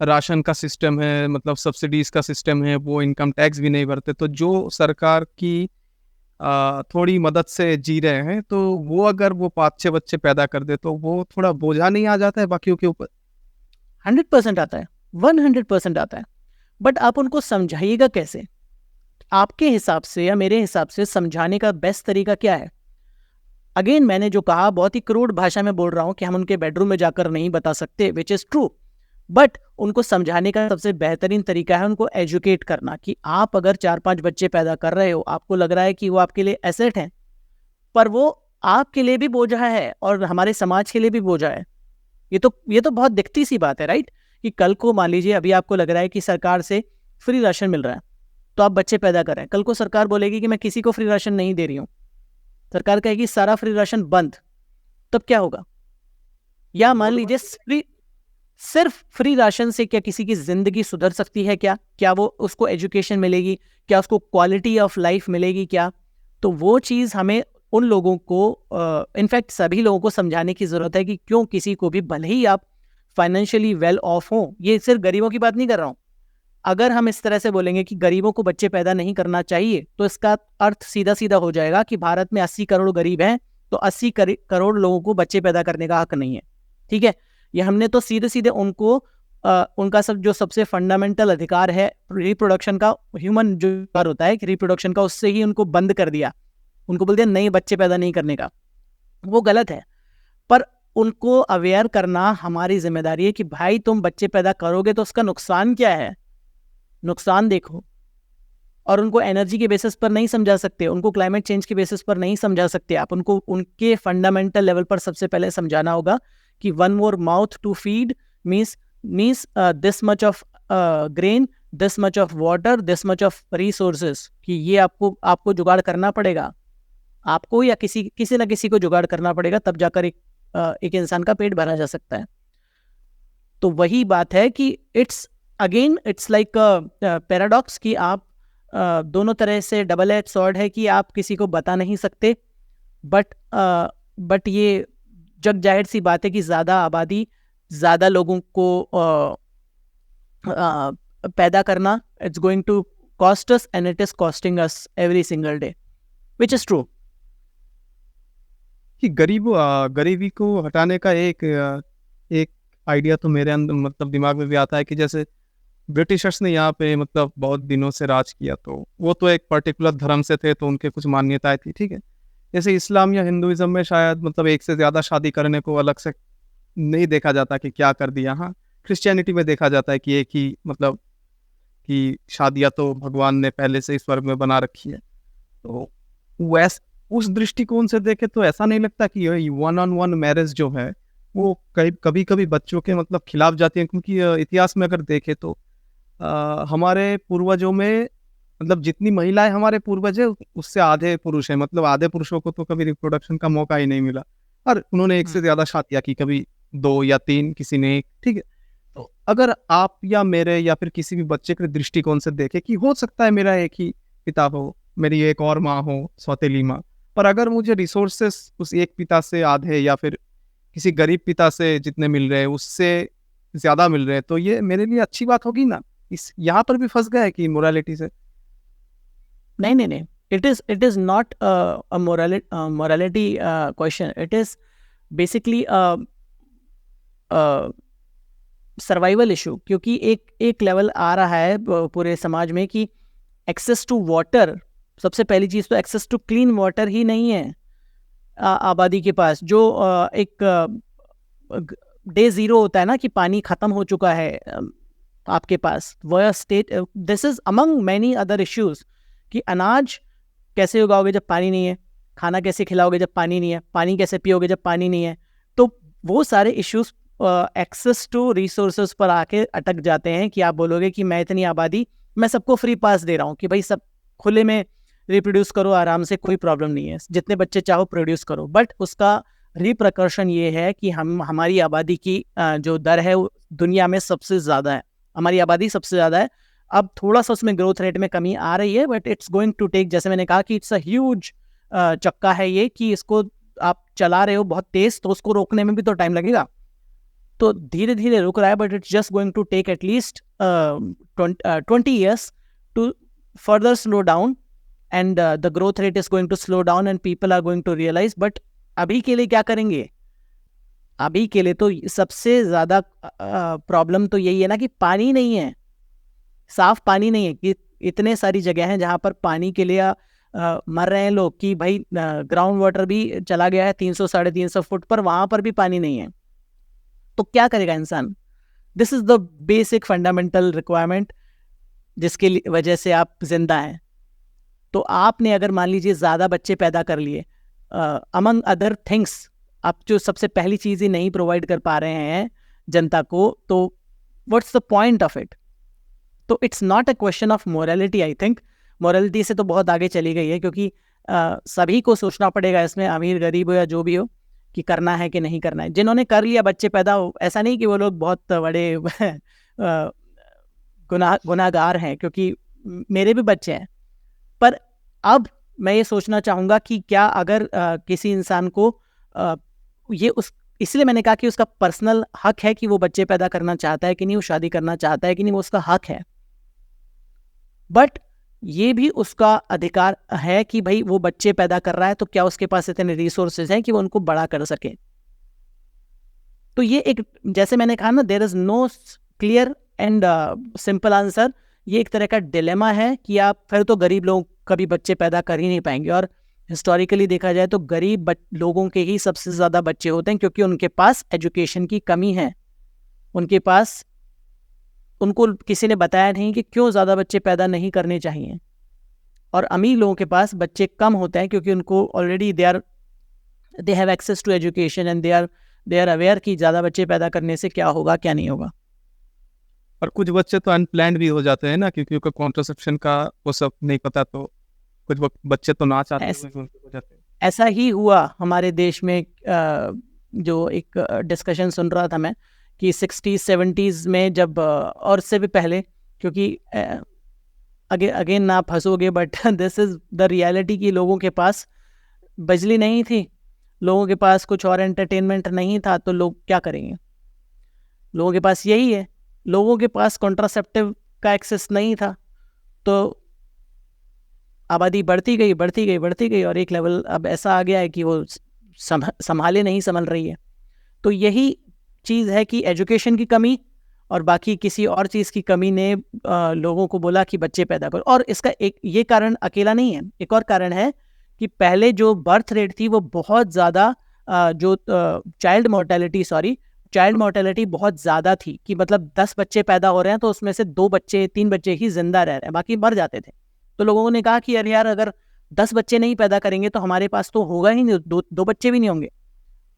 राशन का सिस्टम है, मतलब सब्सिडीज का सिस्टम है, वो इनकम टैक्स भी नहीं भरते, तो जो सरकार की थोड़ी मदद से जी रहे हैं, तो वो अगर वो 5-6 बच्चे पैदा कर दे तो वो थोड़ा बोझा नहीं आ जाता है बाकियों के ऊपर? 100% आता है, 100% आता है। बट आप उनको समझाइएगा कैसे? आपके हिसाब से या मेरे हिसाब से समझाने का बेस्ट तरीका क्या है? अगेन मैंने जो कहा बहुत ही क्रूड भाषा में बोल रहा हूं कि हम उनके बेडरूम में जाकर नहीं बता सकते, विच इज ट्रू। बट उनको समझाने का सबसे बेहतरीन तरीका है उनको एजुकेट करना कि आप अगर 4-5 बच्चे पैदा कर रहे हो, आपको लग रहा है कि वो आपके लिए एसेट है, पर वो आपके लिए भी बोझा है और हमारे समाज के लिए भी बोझा है। ये तो बहुत दिखती सी बात है, राइट? कि कल को मान लीजिए अभी आपको लग रहा है कि सरकार से फ्री राशन मिल रहा है, तो आप बच्चे पैदा कर रहे हैं। कल को सरकार बोलेगी कि मैं किसी को फ्री राशन नहीं दे रही हूँ, सरकार कहेगी सारा फ्री राशन बंद, तब क्या होगा? या मान लीजिए सिर्फ फ्री राशन से क्या किसी की जिंदगी सुधर सकती है? क्या वो उसको एजुकेशन मिलेगी? क्या उसको क्वालिटी ऑफ लाइफ मिलेगी? क्या? तो वो चीज हमें उन लोगों को इनफैक्ट सभी लोगों को समझाने की जरूरत है कि क्यों किसी को भी, भले ही आप फाइनेंशियली वेल ऑफ हो, ये सिर्फ गरीबों की बात नहीं कर रहा हूं, अगर हम इस तरह से बोलेंगे कि गरीबों को बच्चे पैदा नहीं करना चाहिए, तो इसका अर्थ सीधा सीधा हो जाएगा कि भारत में 80 करोड़ गरीब हैं, तो 80 करोड़ लोगों को बच्चे पैदा करने का हक नहीं है। ठीक है, ये हमने तो सीधे सीधे उनको उनका सब जो सबसे फंडामेंटल अधिकार है रिप्रोडक्शन का, ह्यूमन जो अधिकार होता है कि रिप्रोडक्शन का, उससे ही उनको बंद कर दिया। उनको बोल दिया नहीं, बच्चे पैदा नहीं करने का। वो गलत है, पर उनको अवेयर करना हमारी जिम्मेदारी है कि भाई तुम बच्चे पैदा करोगे तो उसका नुकसान क्या है, नुकसान देखो। और उनको एनर्जी के बेसिस पर नहीं समझा सकते, उनको क्लाइमेट चेंज के बेसिस पर नहीं समझा सकते आप उनको। उनके फंडामेंटल लेवल पर सबसे पहले समझाना होगा कि one more mouth to feed means this much of grain, this much of water, this much of resources, कि ये आपको जुगाड़ करना पड़ेगा, आपको या किसी ना किसी को जुगाड़ करना पड़ेगा, तब जाकर एक इंसान का पेट भरा जा सकता है। तो वही बात है कि इट्स लाइक पैराडॉक्स कि आप दोनों तरह से डबल एज सॉर्ड है कि आप किसी को बता नहीं सकते, बट ये जग जाहिर सी बात है कि ज़्यादा आबादी, ज़्यादा लोगों को पैदा करना, it's going to cost us and it is costing us every single day, which is true. कि गरीबी को हटाने का एक आइडिया तो मेरे अंदर मतलब दिमाग में भी आता है कि जैसे ब्रिटिशर्स ने यहाँ पे मतलब बहुत दिनों से राज किया, तो वो तो एक पर्टिकुलर धर्म से थे, तो उनके कुछ मान्यताएं थी, ठीक है। जैसे इस्लाम या हिंदुइज्म में शायद मतलब एक से ज़्यादा शादी करने को अलग से नहीं देखा जाता कि क्या कर दिया। हाँ, क्रिश्चियनिटी में देखा जाता है कि एक ही मतलब कि शादियाँ तो भगवान ने पहले से ही स्वर्ग में बना रखी है। तो वैस उस दृष्टिकोण से देखे तो ऐसा नहीं लगता कि ये वन ऑन वन मैरिज जो है वो कभी कभी बच्चों के मतलब खिलाफ जाती है, क्योंकि इतिहास में अगर देखे तो हमारे पूर्वजों में मतलब जितनी महिलाएं हमारे पूर्वज है उससे आधे पुरुष हैं, मतलब आधे पुरुषों को तो कभी रिप्रोडक्शन का मौका ही नहीं मिला, और उन्होंने एक से ज्यादा शादियां की, कभी 2 या 3, किसी ने 1, ठीक है। तो अगर आप या मेरे या फिर किसी भी बच्चे के दृष्टिकोण से देखे कि हो सकता है मेरा एक ही पिता हो, मेरी एक और माँ हो, सौतेली माँ, पर अगर मुझे रिसोर्सेस उस एक पिता से आधे या फिर किसी गरीब पिता से जितने मिल रहे हैं उससे ज्यादा मिल रहे हैं, तो ये मेरे लिए अच्छी बात होगी ना। इस यहाँ पर भी फंस गया है कि मोरालिटी से। नहीं, it is not a morality question, it is basically survival issue. क्योंकि एक लेवल आ रहा है पूरे समाज में कि एक्सेस टू वाटर, सबसे पहली चीज तो एक्सेस टू क्लीन वाटर ही नहीं है आबादी के पास। जो एक डे जीरो होता है ना कि पानी खत्म हो चुका है आपके पास, वह state, this is among many other issues कि अनाज कैसे उगाओगे जब पानी नहीं है, खाना कैसे खिलाओगे जब पानी नहीं है, पानी कैसे पियोगे जब पानी नहीं है। तो वो सारे इश्यूज एक्सेस टू रिसोर्सेज पर आके अटक जाते हैं कि आप बोलोगे कि मैं इतनी आबादी, मैं सबको फ्री पास दे रहा हूँ कि भाई सब खुले में रिप्रोड्यूस करो आराम से, कोई प्रॉब्लम नहीं है, जितने बच्चे चाहो प्रोड्यूस करो। बट उसका रिप्रकर्शन ये है कि हमारी आबादी की जो दर है दुनिया में सबसे ज़्यादा है, हमारी आबादी सबसे ज़्यादा है। अब थोड़ा सा उसमें ग्रोथ रेट में कमी आ रही है, but it's going to take, जैसे मैंने कहा कि इट्स अ ह्यूज चक्का है ये, कि इसको आप चला रहे हो बहुत तेज, तो उसको रोकने में भी तो टाइम लगेगा। तो धीरे धीरे रुक रहा है, but it's just going to take at least 20 years to further slow down, and the growth rate is going to slow down and people are going to realize. but अभी के लिए क्या करेंगे? अभी के लिए तो सबसे ज़्यादा प्रॉब्लम तो यही है ना कि पानी नहीं है, साफ पानी नहीं है। कि इतने सारी जगह हैं जहाँ पर पानी के लिए मर रहे हैं लोग, कि भाई ग्राउंड वाटर भी चला गया है 300-350 फुट पर, वहाँ पर भी पानी नहीं है। तो क्या करेगा इंसान? This is the basic fundamental requirement जिसके वजह से आप जिंदा हैं। तो आपने अगर मान लीजिए ज़्यादा बच्चे पैदा कर लिए, अमंग अदर थिंग्स, आप जो सबसे पहली चीज़ ही नहीं प्रोवाइड कर पा रहे हैं जनता को, तो what's the point of it? तो it's not a question of morality. I think morality से तो बहुत आगे चली गई है, क्योंकि सभी को सोचना पड़ेगा इसमें, अमीर गरीब हो या जो भी हो, कि करना है कि नहीं करना है। जिन्होंने कर लिया बच्चे पैदा, ऐसा नहीं कि वो लोग बहुत बड़े गुनाहगार हैं, क्योंकि मेरे भी बच्चे हैं। पर अब मैं ये सोचना चाहूँगा कि क्या अगर किसी इंसान को इसलिए मैंने कहा कि उसका पर्सनल हक है कि वो बच्चे पैदा करना चाहता है कि नहीं, वो शादी करना चाहता है कि नहीं, वो उसका हक है। बट ये भी उसका अधिकार है कि भाई वो बच्चे पैदा कर रहा है, तो क्या उसके पास इतने रिसोर्सेज हैं कि वो उनको बड़ा कर सके? तो ये एक, जैसे मैंने कहा ना, there is no clear and simple answer. ये एक तरह का डिलेमा है कि आप फिर तो गरीब लोग कभी बच्चे पैदा कर ही नहीं पाएंगे। और हिस्टोरिकली देखा जाए तो गरीब लोगों के ही सबसे ज़्यादा बच्चे होते हैं, क्योंकि उनके पास एजुकेशन की कमी है। उनके पास, उनको किसी ने बताया नहीं कि क्यों ज़्यादा बच्चे पैदा नहीं करने चाहिए। और अमीर लोगों के पास बच्चे कम होते हैं, क्योंकि उनको already they have access to education and they are aware कि ज़्यादा बच्चे पैदा करने से क्या होगा क्या नहीं होगा। और कुछ बच्चे तो अनप्लान्ड भी हो जाते हैं ना, क्योंकि उनको कॉन्ट्रासेप्शन का वो सब नहीं पता, तो कुछ बच्चे तो ना चाहते हुए हो जाते हैं। ऐसा ही हुआ हमारे देश में। जो एक डिस्कशन सुन रहा था मैं कि 60s-70s में जब, और से भी पहले, क्योंकि अगेन ना फंसोगे, but this is the reality कि लोगों के पास बिजली नहीं थी, लोगों के पास कुछ और एंटरटेनमेंट नहीं था, तो लोग क्या करेंगे? लोगों के पास यही है, लोगों के पास कॉन्ट्रासेप्टिव का एक्सेस नहीं था, तो आबादी बढ़ती गई, और एक लेवल अब ऐसा आ गया है कि वो संभाले नहीं संभल रही है। तो यही चीज़ है कि एजुकेशन की कमी और बाकी किसी और चीज़ की कमी ने लोगों को बोला कि बच्चे पैदा करो। और इसका एक ये कारण अकेला नहीं है, एक और कारण है कि पहले जो बर्थ रेट थी वो बहुत ज़्यादा, जो चाइल्ड मोर्टेलिटी बहुत ज़्यादा थी, कि मतलब 10 बच्चे पैदा हो रहे हैं तो उसमें से 2 बच्चे 3 बच्चे ही जिंदा रह रहे हैं, बाकी मर जाते थे। तो लोगों ने कहा कि अरे यार, अगर 10 बच्चे नहीं पैदा करेंगे तो हमारे पास तो होगा ही नहीं, दो बच्चे भी नहीं होंगे।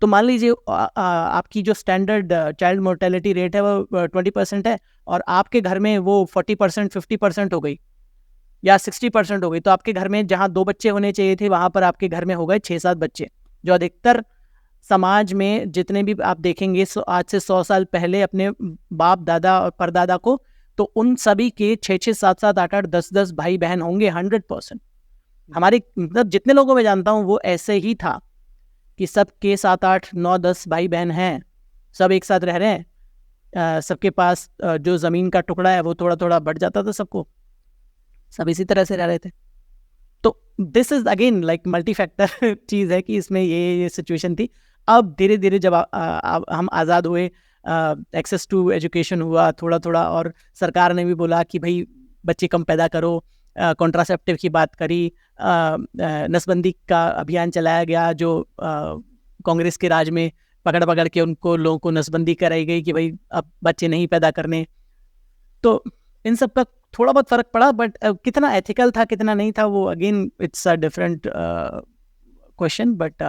तो मान लीजिए आपकी जो स्टैंडर्ड चाइल्ड मोर्टेलिटी रेट है वो 20% है, और आपके घर में वो 40%, 50% हो गई या 60% हो गई, तो आपके घर में जहाँ 2 बच्चे होने चाहिए थे, वहाँ पर आपके घर में हो गए 6-7 बच्चे। जो अधिकतर समाज में जितने भी आप देखेंगे आज से 100 साल पहले अपने बाप दादा और परदादा को, तो उन सभी के 6-6, 7-7, 8-8, 10-10 भाई बहन होंगे 100%। हमारे मतलब जितने लोगों में जानता हूँ वो ऐसे ही था कि सबके 7-8, 9-10 भाई बहन हैं, सब एक साथ रह रहे हैं। सबके पास जो ज़मीन का टुकड़ा है वो थोड़ा थोड़ा बढ़ जाता था सबको, सब इसी तरह से रह रहे थे। तो this is again like multi factor चीज़ है कि इसमें ये सिचुएशन थी। अब धीरे धीरे जब हम आज़ाद हुए, एक्सेस टू एजुकेशन हुआ थोड़ा थोड़ा, और सरकार ने भी बोला कि भाई बच्चे कम पैदा करो, कॉन्ट्रासेप्टिव की बात करी, नसबंदी का अभियान चलाया गया, जो कांग्रेस के राज में पकड़ पकड़ के उनको लोगों को नसबंदी कराई गई कि भाई अब बच्चे नहीं पैदा करने। तो इन सब का थोड़ा बहुत फ़र्क पड़ा, बट कितना एथिकल था कितना नहीं था वो again it's a different question. But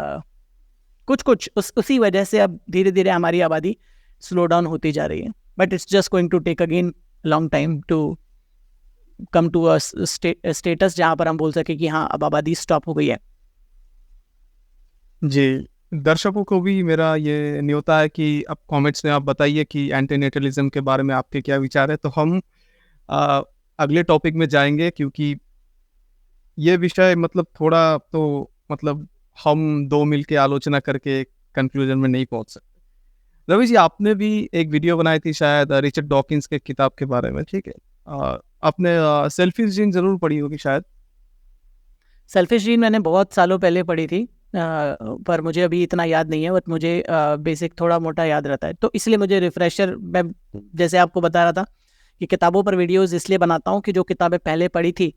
कुछ उसी वजह से अब धीरे धीरे हमारी आबादी स्लो डाउन होती जा रही है, but it's just going to take again long time to come to a status जहाँ पर हम बोल सके कि हाँ अब आबादी स्टॉप हो गई है। जी, दर्शकों को भी मेरा ये न्योता है कि अब कमेंट्स में आप बताइए कि एंटीनेटलिज्म के बारे में आपके क्या विचार है। तो हम अगले टॉपिक में जाएंगे, क्योंकि ये विषय मतलब थोड़ा तो मतलब हम दो मिल के आलोचना करके कंक्लूजन में नहीं पहुंच सकते। रवि जी, आपने भी एक वीडियो बनाई थी शायद रिचर्ड डॉकिंस के किताब के बारे में, ठीक है? आपने सेल्फिश जीन ज़रूर पढ़ी होगी शायद। सेल्फिश जीन मैंने बहुत सालों पहले पढ़ी थी, पर मुझे अभी इतना याद नहीं है, बट मुझे बेसिक थोड़ा मोटा याद रहता है, तो इसलिए मुझे रिफ्रेशर, मैं जैसे आपको बता रहा था कि किताबों पर वीडियोस इसलिए बनाता हूँ कि जो किताबें पहले पढ़ी थी,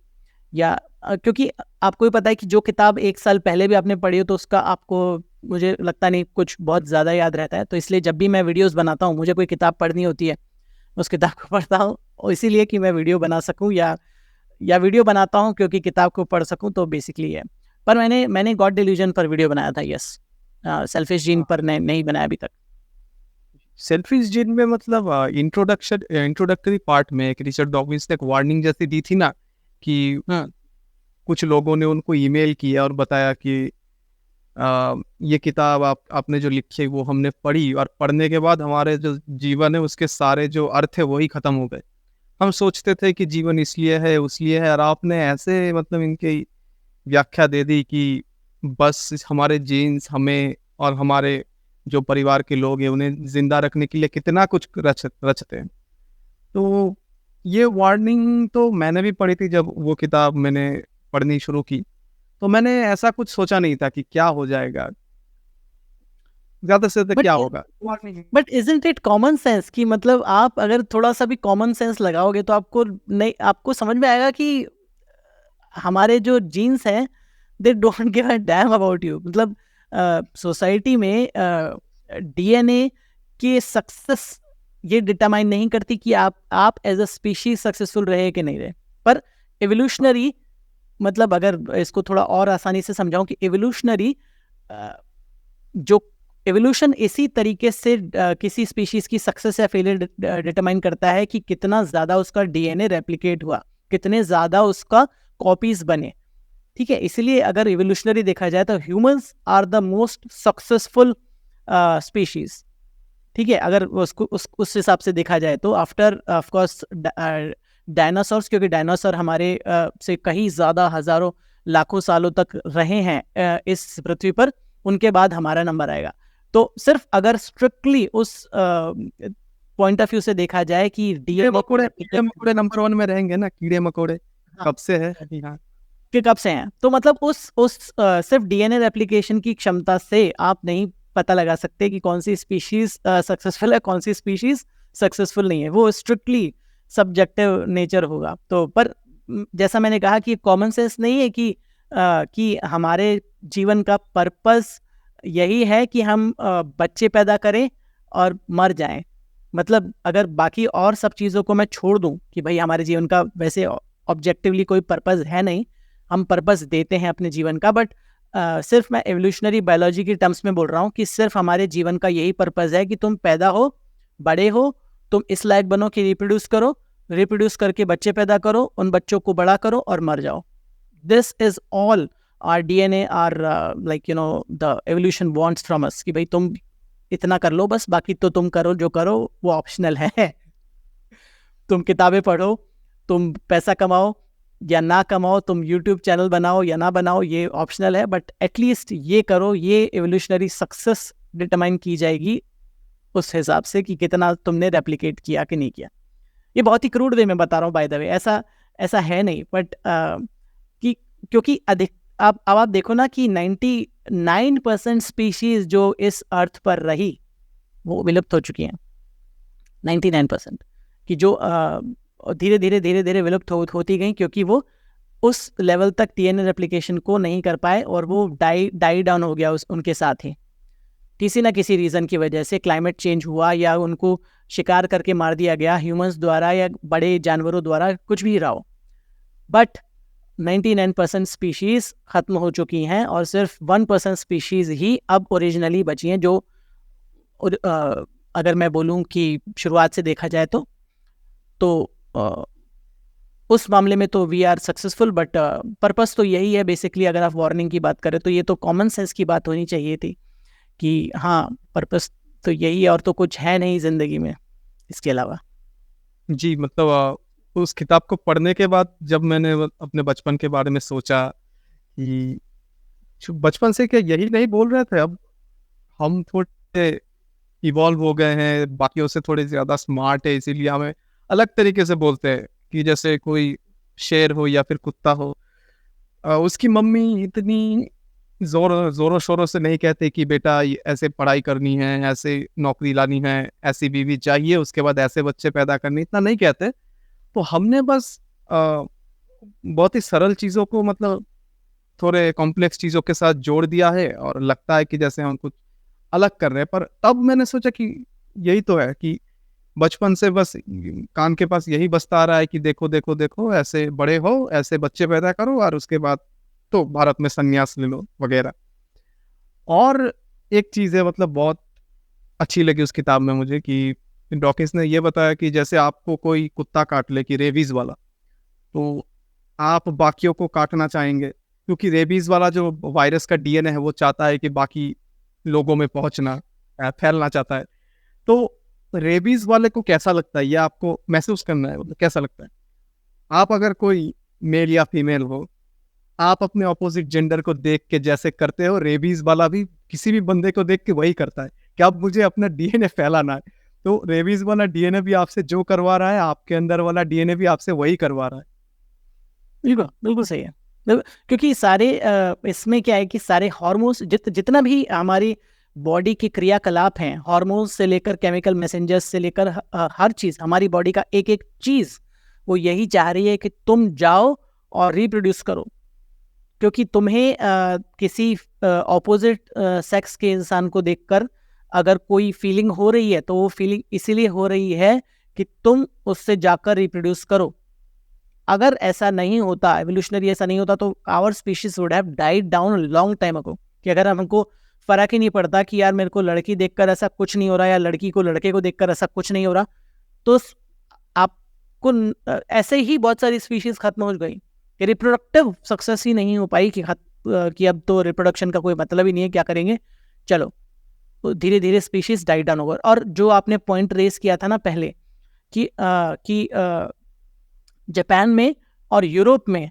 या क्योंकि आपको भी पता है कि जो किताब 1 साल पहले भी आपने पढ़ी हो तो उसका आपको, मुझे लगता नहीं कुछ बहुत ज़्यादा याद रहता है, तो इसलिए जब भी मैं वीडियोस बनाता हूँ, मुझे कोई किताब पढ़नी होती है, उस किताब को पढ़ता हूँ, और इसीलिए कि मैं वीडियो बना सकूँ, या वीडियो बनाता हूँ क्योंकि किताब को पढ़ सकूँ, तो बेसिकली है। पर मैंने गॉड डिल्यूजन पर वीडियो बनाया था, यस। सेल्फिश जीन पर नहीं बनाया अभी तक। सेल्फिश जीन में मतलब इंट्रोडक्टरी पार्ट में एक रिचर्ड डॉकिंस ने एक वार्निंग जैसी दी थी ना, कि कुछ लोगों ने उनको ईमेल किया और बताया कि ये किताब आपने जो लिखी है वो हमने पढ़ी, और पढ़ने के बाद हमारे जो जीवन है उसके सारे जो अर्थ है वही खत्म हो गए। हम सोचते थे कि जीवन इसलिए है उसलिए है, और आपने ऐसे मतलब इनकी व्याख्या दे दी कि बस हमारे जीन्स हमें और हमारे जो परिवार के लोग हैं उन्हें जिंदा रखने के लिए कितना कुछ रचते हैं। तो ये वार्निंग तो मैंने भी पढ़ी थी जब वो किताब मैंने पढ़नी शुरू की, तो मैंने ऐसा कुछ सोचा नहीं था कि क्या हो जाएगा, ज्यादा से ज्यादा बट क्या होगा। But isn't it common sense कि मतलब आप अगर थोड़ा सा भी कॉमन सेंस लगाओगे तो आपको नहीं, आपको समझ में आएगा कि हमारे जो जीन्स हैं, they don't give a damn about you. मतलब सोसाइटी में डीएनए की सक्सेस ये डिटरमाइन नहीं करती कि आप एज अ स्पीशीज सक्सेसफुल रहे कि नहीं रहे, पर एवोल्यूशनरी, मतलब अगर इसको थोड़ा और आसानी से समझाऊं कि एवोल्यूशनरी, जो एवोल्यूशन इसी तरीके से किसी स्पीशीज की सक्सेस या फेलियर डिटरमाइन करता है कि कितना ज़्यादा उसका डीएनए रेप्लिकेट हुआ, कितने ज़्यादा उसका कॉपीज बने। ठीक है, इसलिए अगर इवोल्यूशनरी देखा जाए तो humans are the most successful species. ठीक है, अगर उसको उस हिसाब से देखा जाए तो आफ्टर ऑफ कोर्स डायनासोर्स, क्योंकि डायनासोर हमारे से कहीं ज़्यादा हज़ारों लाखों सालों तक रहे हैं इस पृथ्वी पर, उनके बाद हमारा नंबर आएगा। तो सिर्फ अगर स्ट्रिक्टली उस पॉइंट ऑफ व्यू से देखा जाए कि कीड़े मकोड़े नंबर 1 में रहेंगे ना, कीड़े मकोड़े कब से है यहाँ के कब से हैं, तो मतलब उस सिर्फ डीएनए रेप्लिकेशन की क्षमता से आप नहीं पता लगा सकते कि कौन सी स्पीशीज सक्सेसफुल है, कौन सी स्पीशीज सक्सेसफुल नहीं है। वो स्ट्रिक्टली सब्जेक्टिव नेचर होगा। तो पर जैसा मैंने कहा कि कॉमन सेंस नहीं है कि हमारे जीवन का पर्पस यही है कि हम बच्चे पैदा करें और मर जाएं। मतलब अगर बाकी और सब चीज़ों को मैं छोड़ दूं कि भाई हमारे जीवन का वैसे ऑब्जेक्टिवली कोई पर्पस है नहीं, हम पर्पस देते हैं अपने जीवन का, बट सिर्फ मैं एवोल्यूशनरी बायोलॉजी की टर्म्स में बोल रहा हूँ कि सिर्फ हमारे जीवन का यही पर्पस है कि तुम पैदा हो, बड़े हो, तुम इस लायक बनो कि रिप्रोड्यूस करके बच्चे पैदा करो, उन बच्चों को बड़ा करो और मर जाओ। This is all our DNA our like you know the evolution wants from us कि भाई तुम इतना कर लो बस, बाकी तो तुम करो जो करो वो ऑप्शनल है। तुम किताबें पढ़ो, तुम पैसा कमाओ या ना कमाओ, तुम यूट्यूब चैनल बनाओ या ना बनाओ, ये ऑप्शनल है, बट एटलीस्ट ये करो। ये एवोल्यूशनरी सक्सेस डिटरमाइन की जाएगी उस हिसाब से कि कितना तुमने रेप्लिकेट किया कि नहीं किया। ये बहुत ही क्रूड वे में बता रहा हूँ बाय द वे, ऐसा है नहीं, बट कि क्योंकि अधिक अब आप देखो ना कि 99% स्पीशीज जो इस अर्थ पर रही वो विलुप्त हो चुकी हैं। 99% कि जो धीरे धीरे विलुप्त होती गई, क्योंकि वो उस लेवल तक डीएनए रेप्लिकेशन को नहीं कर पाए और वो डाई डाउन हो गया उनके साथ ही, किसी ना किसी रीज़न की वजह से। क्लाइमेट चेंज हुआ या उनको शिकार करके मार दिया गया ह्यूमंस द्वारा या बड़े जानवरों द्वारा, कुछ भी रहा हो, बट 99% स्पीशीज खत्म हो चुकी हैं और सिर्फ 1% स्पीशीज ही अब ओरिजिनली बची हैं, जो अगर मैं बोलूं कि शुरुआत से देखा जाए तो उस मामले में तो we are successful, but purpose तो यही है बेसिकली। अगर आप वार्निंग की बात करें तो ये तो कॉमन सेंस की बात होनी चाहिए थी कि हाँ पर्पस तो यही है और तो कुछ है नहीं ज़िंदगी में इसके अलावा। जी, मतलब उस किताब को पढ़ने के बाद जब मैंने अपने बचपन के बारे में सोचा कि बचपन से क्या यही नहीं बोल रहे थे, अब हम थोड़े इवॉल्व हो गए हैं, बाकियों से थोड़े ज़्यादा स्मार्ट है, इसीलिए हमें अलग तरीके से बोलते हैं कि जैसे कोई शेर हो या फिर कुत्ता हो। उसकी मम्मी इतनी ज़ोरों शोरों से नहीं कहते कि बेटा ये ऐसे पढ़ाई करनी है, ऐसे नौकरी लानी है, ऐसी बीवी चाहिए, उसके बाद ऐसे बच्चे पैदा करने, इतना नहीं कहते। तो हमने बस बहुत ही सरल चीज़ों को मतलब थोड़े कॉम्प्लेक्स चीज़ों के साथ जोड़ दिया है और लगता है कि जैसे हम कुछ अलग कर रहे हैं। पर तब मैंने सोचा कि यही तो है कि बचपन से बस कान के पास यही बजता आ रहा है कि देखो, देखो, देखो ऐसे बड़े हो, ऐसे बच्चे पैदा करो और उसके बाद तो भारत में संन्यास ले लो वगैरह। और एक चीज़ है मतलब बहुत अच्छी लगी उस किताब में मुझे कि डॉकिंस ने ये बताया कि जैसे आपको कोई कुत्ता काट ले कि रेबीज़ वाला, तो आप बाकियों को काटना चाहेंगे क्योंकि रेबीज़ वाला जो वायरस का डीएनए है वो चाहता है कि बाकी लोगों में पहुँचना, फैलना चाहता है। तो रेबीज़ वाले को कैसा लगता है ये आपको महसूस करना है, मतलब कैसा लगता है? आप अगर कोई मेल या फीमेल हो, आप अपने अपोज़िट जेंडर को देख के जैसे करते हो, रेबीज़ वाला भी किसी भी बंदे को देख के वही करता है कि अब मुझे अपना डीएनए फैलाना है। तो रेबीज़ वाला डीएनए भी आपसे जो करवा रहा है, आपके अंदर वाला डीएनए भी आपसे वही करवा रहा है। बिल्कुल, बिल्कुल सही है। क्योंकि सारे इसमें क्या है कि सारे हार्मोन्स जितना भी हमारी बॉडी के क्रियाकलाप हैं, हार्मोन्स से लेकर केमिकल मैसेंजर्स से लेकर हर चीज़, हमारी बॉडी का एक-एक चीज़, वो यही चाह रही है कि तुम जाओ और रिप्रोड्यूस करो। क्योंकि तुम्हें किसी ऑपोज़िट सेक्स के इंसान को देखकर अगर कोई फीलिंग हो रही है, तो वो फीलिंग इसीलिए हो रही है कि तुम उससे जाकर रिप्रोड्यूस करो। अगर ऐसा नहीं होता, एवोल्यूशनरी ऐसा नहीं होता, तो our species would have died down long time ago. कि अगर हमको फ़र्क ही नहीं पड़ता कि यार मेरे को लड़की देखकर ऐसा कुछ नहीं हो रहा या लड़की को लड़के को देखकर ऐसा कुछ नहीं हो रहा, तो आपको ऐसे ही बहुत सारी स्पीशीज खत्म हो गई कि रिप्रोडक्टिव सक्सेस ही नहीं हो पाई कि अब तो रिप्रोडक्शन का कोई मतलब ही नहीं है, क्या करेंगे, चलो। तो धीरे धीरे स्पीशीज डाइड डाउन होगा। और जो आपने पॉइंट रेस किया था ना पहले कि जापान में और यूरोप में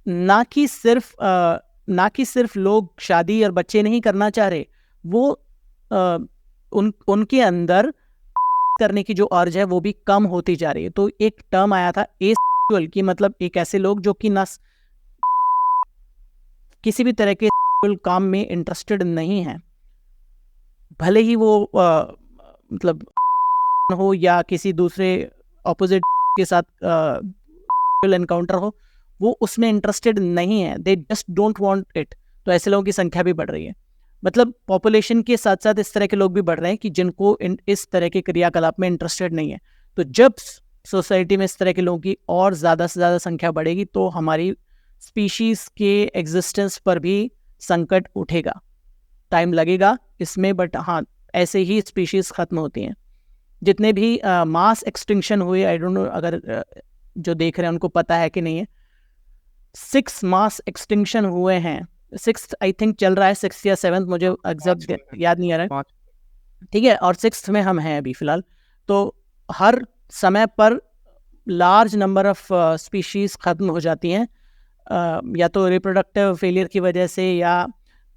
ना कि सिर्फ लोग शादी और बच्चे नहीं करना चाह रहे, वो उनके अंदर करने की जो अर्ज है वो भी कम होती जा रही है। तो एक टर्म आया था एसेक्सुअल, की मतलब एक ऐसे लोग जो कि ना किसी भी तरह के काम में इंटरेस्टेड नहीं है, भले ही वो मतलब हो या किसी दूसरे ऑपोजिट के साथ एनकाउंटर हो, वो उसमें इंटरेस्टेड नहीं है, they just don't want it. तो ऐसे लोगों की संख्या भी बढ़ रही है। मतलब पॉपुलेशन के साथ साथ इस तरह के लोग भी बढ़ रहे हैं कि जिनको इस तरह के क्रियाकलाप में इंटरेस्टेड नहीं है। तो जब सोसाइटी में इस तरह के लोगों की और ज़्यादा से ज़्यादा संख्या बढ़ेगी, तो हमारी स्पीशीज़ के एग्जिस्टेंस पर भी संकट उठेगा। टाइम लगेगा इसमें, बट हाँ, ऐसे ही स्पीशीज़ खत्म होती हैं। जितने भी मास एक्सटिंक्शन हुए, आई डोंट नो अगर जो देख रहे हैं उनको पता है कि नहीं है, 6 मास एक्सटिंक्शन हुए हैं। 6th आई थिंक चल रहा है, 6th या 7th, मुझे एग्जैक्ट याद नहीं आ रहा है, ठीक है। और 6th में हम हैं अभी फिलहाल। तो हर समय पर लार्ज नंबर ऑफ स्पीशीज़ ख़त्म हो जाती हैं, या तो रिप्रोडक्टिव फेलियर की वजह से, या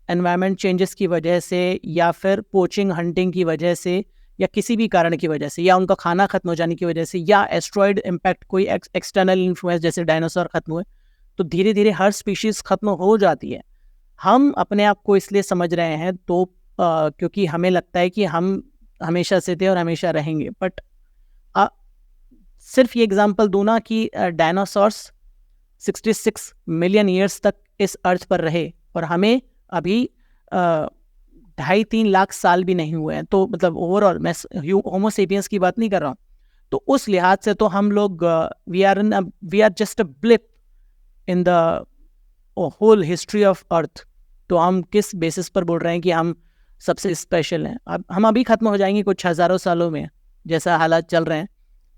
एनवायरनमेंट चेंजेस की वजह से, या फिर पोचिंग हंटिंग की वजह से, या किसी भी कारण की वजह से, या उनका खाना खत्म हो जाने की वजह से, या एस्ट्रॉयड इम्पैक्ट, कोई एक्सटर्नल इन्फ्लुएंस जैसे डायनासोर खत्म हुए। तो धीरे धीरे हर स्पीशीज़ खत्म हो जाती है। हम अपने आप को इसलिए समझ रहे हैं तो क्योंकि हमें लगता है कि हम हमेशा से थे और हमेशा रहेंगे। बट सिर्फ ये एग्जांपल दूँ ना कि डायनासोर्स 66 मिलियन ईयर्स तक इस अर्थ पर रहे और हमें अभी 2.5-3 लाख साल भी नहीं हुए हैं। तो मतलब ओवरऑल मैं होमो सेपियंस की बात नहीं कर रहा हूँ। तो उस लिहाज से तो हम लोग we are just a blip in the whole history of Earth. तो हम किस बेसिस पर बोल रहे हैं कि हम सबसे स्पेशल हैं? अब हम अभी ख़त्म हो जाएंगे कुछ हज़ारों सालों में, जैसा हालात चल रहे हैं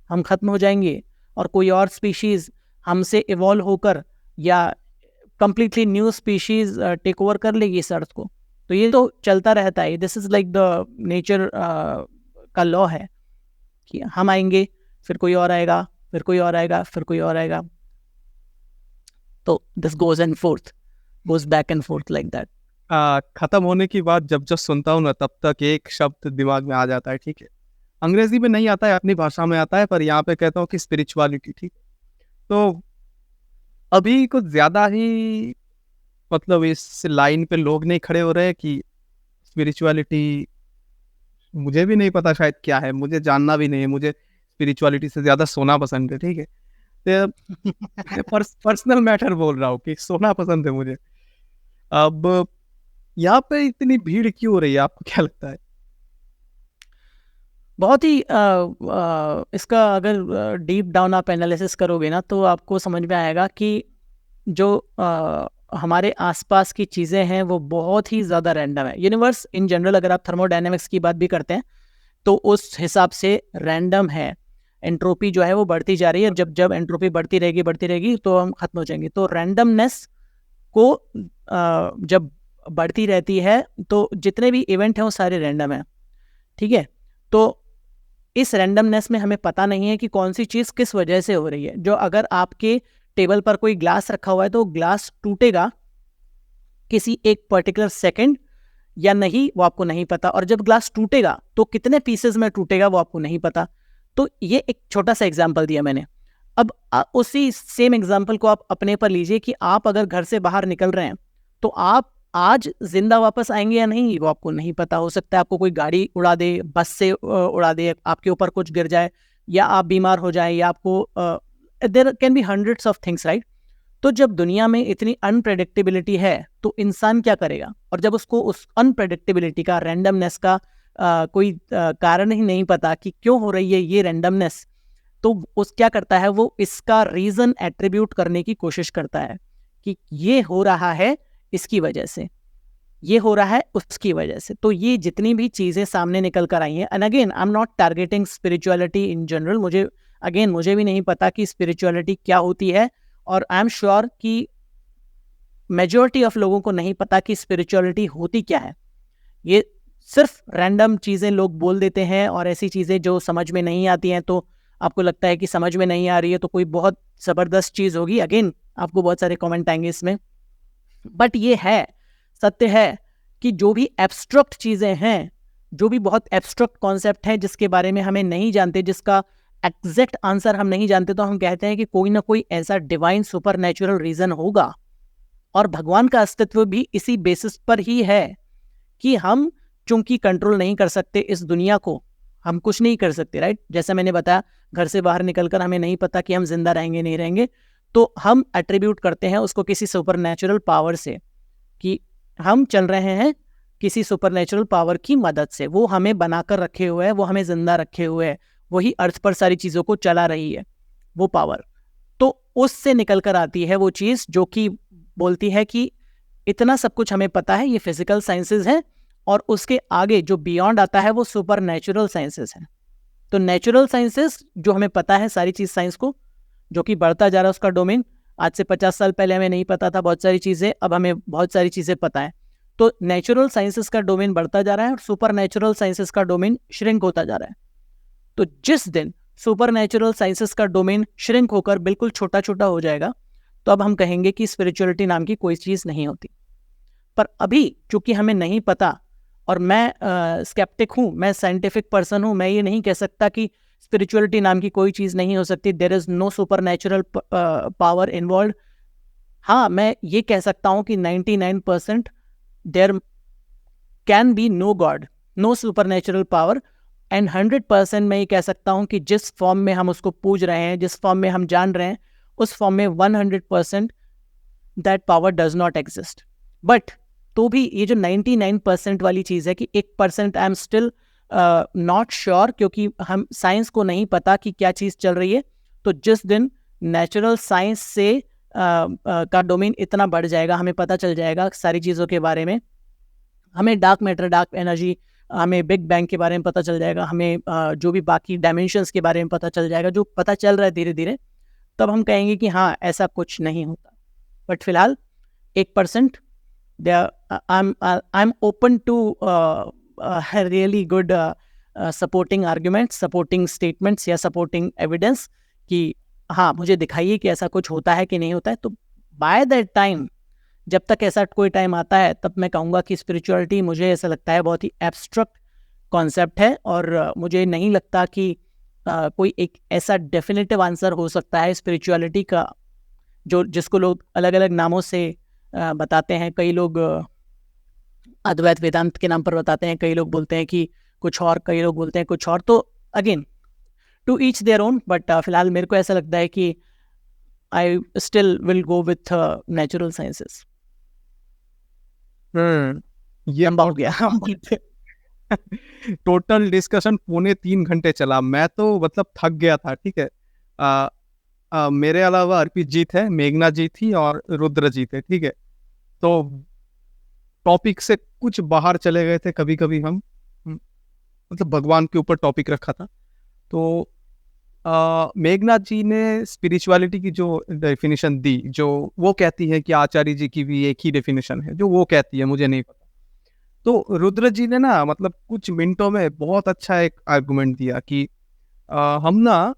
हम ख़त्म हो जाएंगे, और कोई और स्पीशीज़ हमसे इवॉल्व होकर या completely new species take over कर लेगी इस अर्थ को। तो ये तो चलता रहता है, this is like the nature का लॉ है कि हम आएंगे, फिर कोई और आएगा, फिर कोई और आएगा, फिर कोई और आएगा। तो this goes and fourth, goes back and forth like that. खत्म होने की बात जब जब सुनता हूँ ना, तब तक एक शब्द दिमाग में आ जाता है, ठीक है। अंग्रेजी में नहीं आता है, अपनी भाषा में आता है, पर यहाँ पे कहता हूँ कि स्पिरिचुअलिटी, ठीक। तो अभी कुछ ज्यादा ही मतलब इस लाइन पे लोग नहीं खड़े हो रहे हैं कि स्पिरिचुअलिटी, मुझे भी नहीं पता शायद क्या है, मुझे जानना भी नहीं है। मुझे स्पिरिचुअलिटी से ज्यादा सोना पसंद है, ठीक है। तो पर्सनल मैटर बोल रहा हूँ कि सोना पसंद है मुझे। अब यहाँ पे इतनी भीड़ क्यों हो रही है, आपको क्या लगता है? बहुत ही इसका अगर डीप डाउन आप एनालिसिस करोगे ना, तो आपको समझ में आएगा कि जो हमारे आसपास की चीज़ें हैं वो बहुत ही ज़्यादा रैंडम है। यूनिवर्स इन जनरल, अगर आप थर्मोडायनेमिक्स की बात भी करते हैं तो उस हिसाब से रैंडम है। एंट्रोपी जो है वो बढ़ती जा रही है, जब जब एंट्रोपी बढ़ती रहेगी तो हम खत्म हो जाएंगे। तो रैंडमनेस को जब बढ़ती रहती है तो जितने भी इवेंट हैं वो सारे रैंडम हैं, ठीक है। तो इस रैंडमनेस में हमें पता नहीं है कि कौन सी चीज़ किस वजह से हो रही है। जो अगर आपके टेबल पर कोई ग्लास रखा हुआ है तो ग्लास टूटेगा किसी एक पर्टिकुलर सेकंड या नहीं, वो आपको नहीं पता। और जब ग्लास टूटेगा तो कितने पीसेस में टूटेगा वो आपको नहीं पता। तो ये एक छोटा सा एग्जाम्पल दिया मैंने। अब उसी सेम एग्जाम्पल को आप अपने पर लीजिए कि आप अगर घर से बाहर निकल रहे हैं तो आप आज जिंदा वापस आएंगे या नहीं वो आपको नहीं पता। हो सकता है आपको कोई गाड़ी उड़ा दे, बस से उड़ा दे, आपके ऊपर कुछ गिर जाए, या आप बीमार हो जाए, या आपको there can be hundreds of things, right. तो जब दुनिया में इतनी अनप्रेडिक्टेबिलिटी है तो इंसान क्या करेगा? और जब उसको उस अनप्रेडिक्टेबिलिटी का, रैंडमनेस का कोई कारण ही नहीं पता कि क्यों हो रही है ये रैंडमनेस, तो उस क्या करता है, वो इसका रीजन एट्रीब्यूट करने की कोशिश करता है कि ये हो रहा है इसकी वजह से, ये हो रहा है उसकी वजह से। तो ये जितनी भी चीज़ें सामने निकल कर आई हैं, and again I am not targeting spirituality in general, मुझे भी नहीं पता कि स्पिरिचुअलिटी क्या होती है, और आई एम श्योर कि मेजॉरिटी ऑफ लोगों को नहीं पता कि स्पिरिचुअलिटी होती क्या है। ये सिर्फ रैंडम चीज़ें लोग बोल देते हैं, और ऐसी चीज़ें जो समझ में नहीं आती हैं तो आपको लगता है कि समझ में नहीं आ रही है तो कोई बहुत ज़बरदस्त चीज़ होगी। अगेन आपको बहुत सारे कमेंट आएंगे इसमें, बट ये है, सत्य है कि जो भी एब्स्ट्रैक्ट चीज़ें हैं, जो भी बहुत एब्स्ट्रैक्ट कॉन्सेप्ट हैं जिसके बारे में हमें नहीं जानते, जिसका एग्जैक्ट आंसर हम नहीं जानते, तो हम कहते हैं कि कोई ना कोई ऐसा डिवाइन सुपर नेचुरल रीज़न होगा। और भगवान का अस्तित्व भी इसी बेसिस पर ही है कि हम चूंकि कंट्रोल नहीं कर सकते इस दुनिया को, हम कुछ नहीं कर सकते, राइट। जैसा मैंने बताया, घर से बाहर निकलकर हमें नहीं पता कि हम जिंदा रहेंगे नहीं रहेंगे, तो हम एट्रीब्यूट करते हैं उसको किसी सुपरनैचुरल पावर से, कि हम चल रहे हैं किसी सुपरनैचुरल पावर की मदद से। वो हमें बनाकर रखे हुए है, वो हमें जिंदा रखे हुए है, वही अर्थ पर सारी चीज़ों को चला रही है वो पावर। तो उससे निकल कर आती है वो चीज़ जो कि बोलती है कि इतना सब कुछ हमें पता है, ये फिजिकल साइंसेज है, और उसके आगे जो बियॉन्ड आता है वो सुपर नेचुरल साइंसेज है। तो नेचुरल साइंसेज जो हमें पता है सारी चीज़, साइंस को जो कि बढ़ता जा रहा है उसका डोमेन, आज से 50 साल पहले हमें नहीं पता था बहुत सारी चीज़ें, अब हमें बहुत सारी चीज़ें पता है। तो नेचुरल साइंसेज का डोमेन बढ़ता जा रहा है और सुपर नेचुरल साइंसेज का डोमेन श्रिंक होता जा रहा है। तो जिस दिन सुपर नेचुरल साइंसेस का डोमेन श्रिंक होकर बिल्कुल छोटा छोटा हो जाएगा, तो अब हम कहेंगे कि स्पिरिचुअलिटी नाम की कोई चीज़ नहीं होती। पर अभी चूंकि हमें नहीं पता, और मैं स्केप्टिक हूँ, मैं साइंटिफिक पर्सन हूँ, मैं ये नहीं कह सकता कि स्पिरिचुअलिटी नाम की कोई चीज़ नहीं हो सकती, there is no super natural power involve. हाँ, मैं ये कह सकता हूँ कि 99% there can be no God, no super natural power, and 100% मैं ये कह सकता हूँ कि जिस फॉर्म में हम उसको पूज रहे हैं, जिस फॉर्म में हम जान रहे हैं, उस फॉर्म में 100% that power does not exist. But तो भी ये जो 99% वाली चीज़ है कि 1% I am still not sure, क्योंकि हम साइंस को नहीं पता कि क्या चीज़ चल रही है। तो जिस दिन नेचुरल साइंस से का डोमेन इतना बढ़ जाएगा, हमें पता चल जाएगा सारी चीज़ों के बारे में, हमें डार्क मैटर, डार्क एनर्जी, हमें बिग बैंग के बारे में पता चल जाएगा, हमें जो भी बाकी डायमेंशंस के बारे में पता चल जाएगा, जो पता चल रहा है धीरे धीरे, तब हम कहेंगे कि हाँ ऐसा कुछ नहीं होता। बट फिलहाल 1% I am open to really good supporting arguments, supporting statements या सपोर्टिंग एविडेंस कि हाँ मुझे दिखाइए कि ऐसा कुछ होता है कि नहीं होता है। तो बाय दैट टाइम जब तक ऐसा कोई टाइम आता है तब मैं कहूँगा कि स्पिरिचुअलिटी मुझे ऐसा लगता है बहुत ही एब्स्ट्रैक्ट कॉन्सेप्ट है, और मुझे नहीं लगता कि कोई एक ऐसा डेफिनेटिव आंसर हो सकता है स्पिरिचुअलिटी का जो जिसको लोग अलग अलग नामों से बताते हैं। कई लोग अद्वैत वेदांत के नाम पर बताते हैं, कई लोग बोलते हैं कि कुछ और, कई लोग बोलते हैं कुछ और। तो again to each their own, but फिलहाल मेरे को ऐसा लगता है कि I still will go with natural sciences. ये लंबा हो गया। टोटल डिस्कशन 2.25 घंटे चला। मैं तो मतलब थक गया था। ठीक है, मेरे अलावा अर्पित जी थे, मेघना जी थी और रुद्र जी थे। ठीक है, तो टॉपिक से कुछ बाहर चले गए थे कभी कभी हम, मतलब भगवान के ऊपर टॉपिक रखा था। तो मेघना जी ने स्पिरिचुअलिटी की जो डेफिनेशन दी, जो वो कहती है कि आचार्य जी की भी एक ही डेफिनेशन है जो वो कहती है, मुझे नहीं पता। तो रुद्र जी ने ना मतलब कुछ मिनटों में बहुत अच्छा एक आर्गुमेंट दिया कि हम ना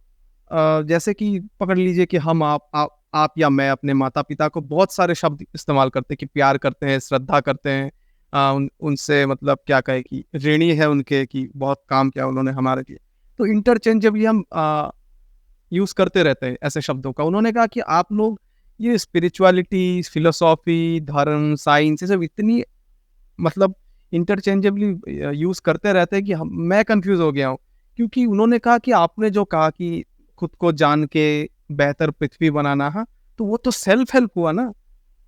जैसे कि पकड़ लीजिए कि हम आप या मैं अपने माता पिता को बहुत सारे शब्द इस्तेमाल करते हैं कि प्यार करते हैं, श्रद्धा करते हैं, उनसे मतलब क्या कहे कि ऋणी है उनके, कि बहुत काम किया उन्होंने हमारे लिए। तो इंटरचेंजेबली हम यूज करते रहते हैं ऐसे शब्दों का। उन्होंने कहा कि आप लोग ये स्पिरिचुअलिटी, फिलोसॉफी, धर्म, साइंस, ये सब इतनी मतलब इंटरचेंजेबली यूज करते रहते हैं कि मैं कंफ्यूज हो गया हूँ। क्योंकि उन्होंने कहा कि आपने जो कहा कि खुद को जान के बेहतर पृथ्वी बनाना, हाँ, तो वो तो सेल्फ हेल्प हुआ ना।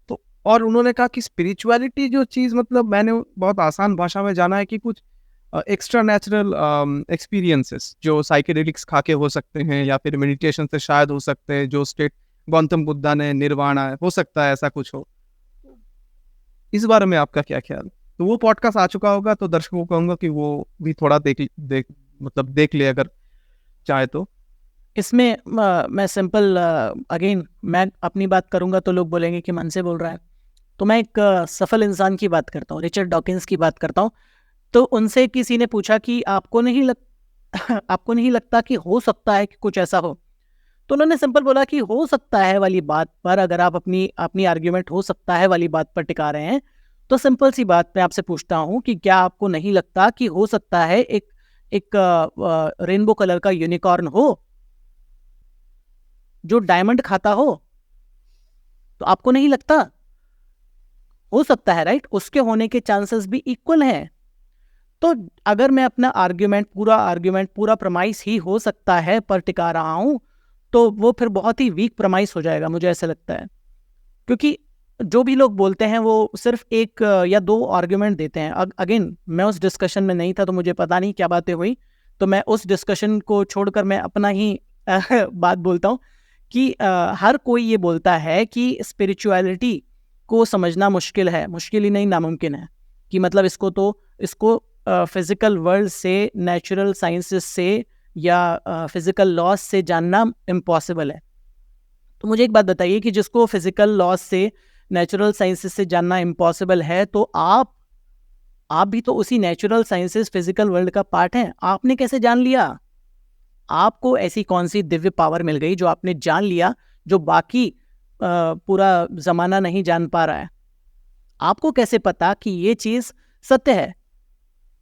तो और उन्होंने कहा कि स्पिरिचुअलिटी जो चीज, मतलब मैंने बहुत आसान भाषा में जाना है कि कुछ एक्स्ट्रा नेचुरल एक्सपीरियंसेस जो साइकेडेलिक्स खा के हो सकते हैं या फिर मेडिटेशन से शायद हो सकते हैं, जो स्टेट गौतम बुद्धा ने निर्वाणा है, हो सकता है ऐसा कुछ हो। इस बारे में आपका क्या ख्याल है? तो वो पॉडकास्ट आ चुका होगा, तो दर्शकों को कहूंगा कि वो भी थोड़ा देख ले अगर चाहे तो। इसमें मैं सिंपल अगेन मैं अपनी बात करूंगा तो लोग बोलेंगे कि मन से बोल रहा है। तो मैं एक सफल इंसान की बात करता हूँ, रिचर्ड डॉकिंस की बात करता हूँ। तो उनसे किसी ने पूछा कि आपको नहीं लगता कि हो सकता है कि कुछ ऐसा हो? तो उन्होंने सिंपल बोला कि हो सकता है वाली बात पर अगर आप अपनी अपनी आर्ग्यूमेंट हो सकता है वाली बात पर टिका रहे हैं, तो सिंपल सी बात मैं आपसे पूछता हूं कि क्या आपको नहीं लगता कि हो सकता है एक रेनबो कलर का यूनिकॉर्न हो जो डायमंड खाता हो? तो आपको नहीं लगता? हो सकता है, राइट? उसके होने के चांसेस भी इक्वल हैं। तो अगर मैं अपना आर्ग्यूमेंट पूरा प्रमाइस ही हो सकता है पर टिका रहा हूं, तो वो फिर बहुत ही वीक प्रमाइस हो जाएगा, मुझे ऐसा लगता है। क्योंकि जो भी लोग बोलते हैं वो सिर्फ एक या दो आर्ग्यूमेंट देते हैं। अगेन मैं उस डिस्कशन में नहीं था, तो मुझे पता नहीं क्या बातें हुई। तो मैं उस डिस्कशन को छोड़कर मैं अपना ही बात बोलता हूँ कि हर कोई ये बोलता है कि स्पिरिचुअलिटी को समझना मुश्किल है, मुश्किल ही नहीं, नामुमकिन है। कि मतलब इसको फिजिकल वर्ल्ड से, नेचुरल साइंसेस से या फिजिकल लॉज से जानना इम्पॉसिबल है। तो मुझे एक बात बताइए कि जिसको फिजिकल लॉज से, नेचुरल साइंसेस से जानना इम्पॉसिबल है, तो आप भी तो उसी नेचुरल साइंसेस, फिजिकल वर्ल्ड का पार्ट हैं। आपने कैसे जान लिया? आपको ऐसी कौन सी दिव्य पावर मिल गई जो आपने जान लिया, जो बाकी पूरा जमाना नहीं जान पा रहा है? आपको कैसे पता कि ये चीज सत्य है?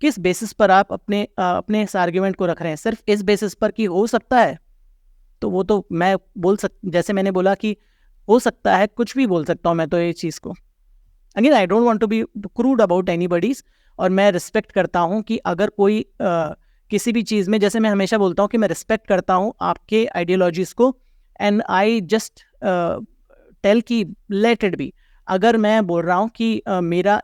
किस बेसिस पर आप अपने इस आर्ग्यूमेंट को रख रहे हैं? सिर्फ इस बेसिस पर कि हो सकता है? तो वो तो मैं जैसे मैंने बोला कि हो सकता है, कुछ भी बोल सकता हूँ मैं तो ये चीज़ को। Again I don't want to be crude about anybody's, और मैं रिस्पेक्ट करता हूँ कि अगर कोई किसी भी चीज़ में, जैसे मैं हमेशा बोलता हूँ कि मैं रिस्पेक्ट करता हूँ आपके आइडियोलॉजीज़ को, एंड आई जस्ट टेल कि लेट इट बी। अगर मैं बोल रहा हूँ कि मेरा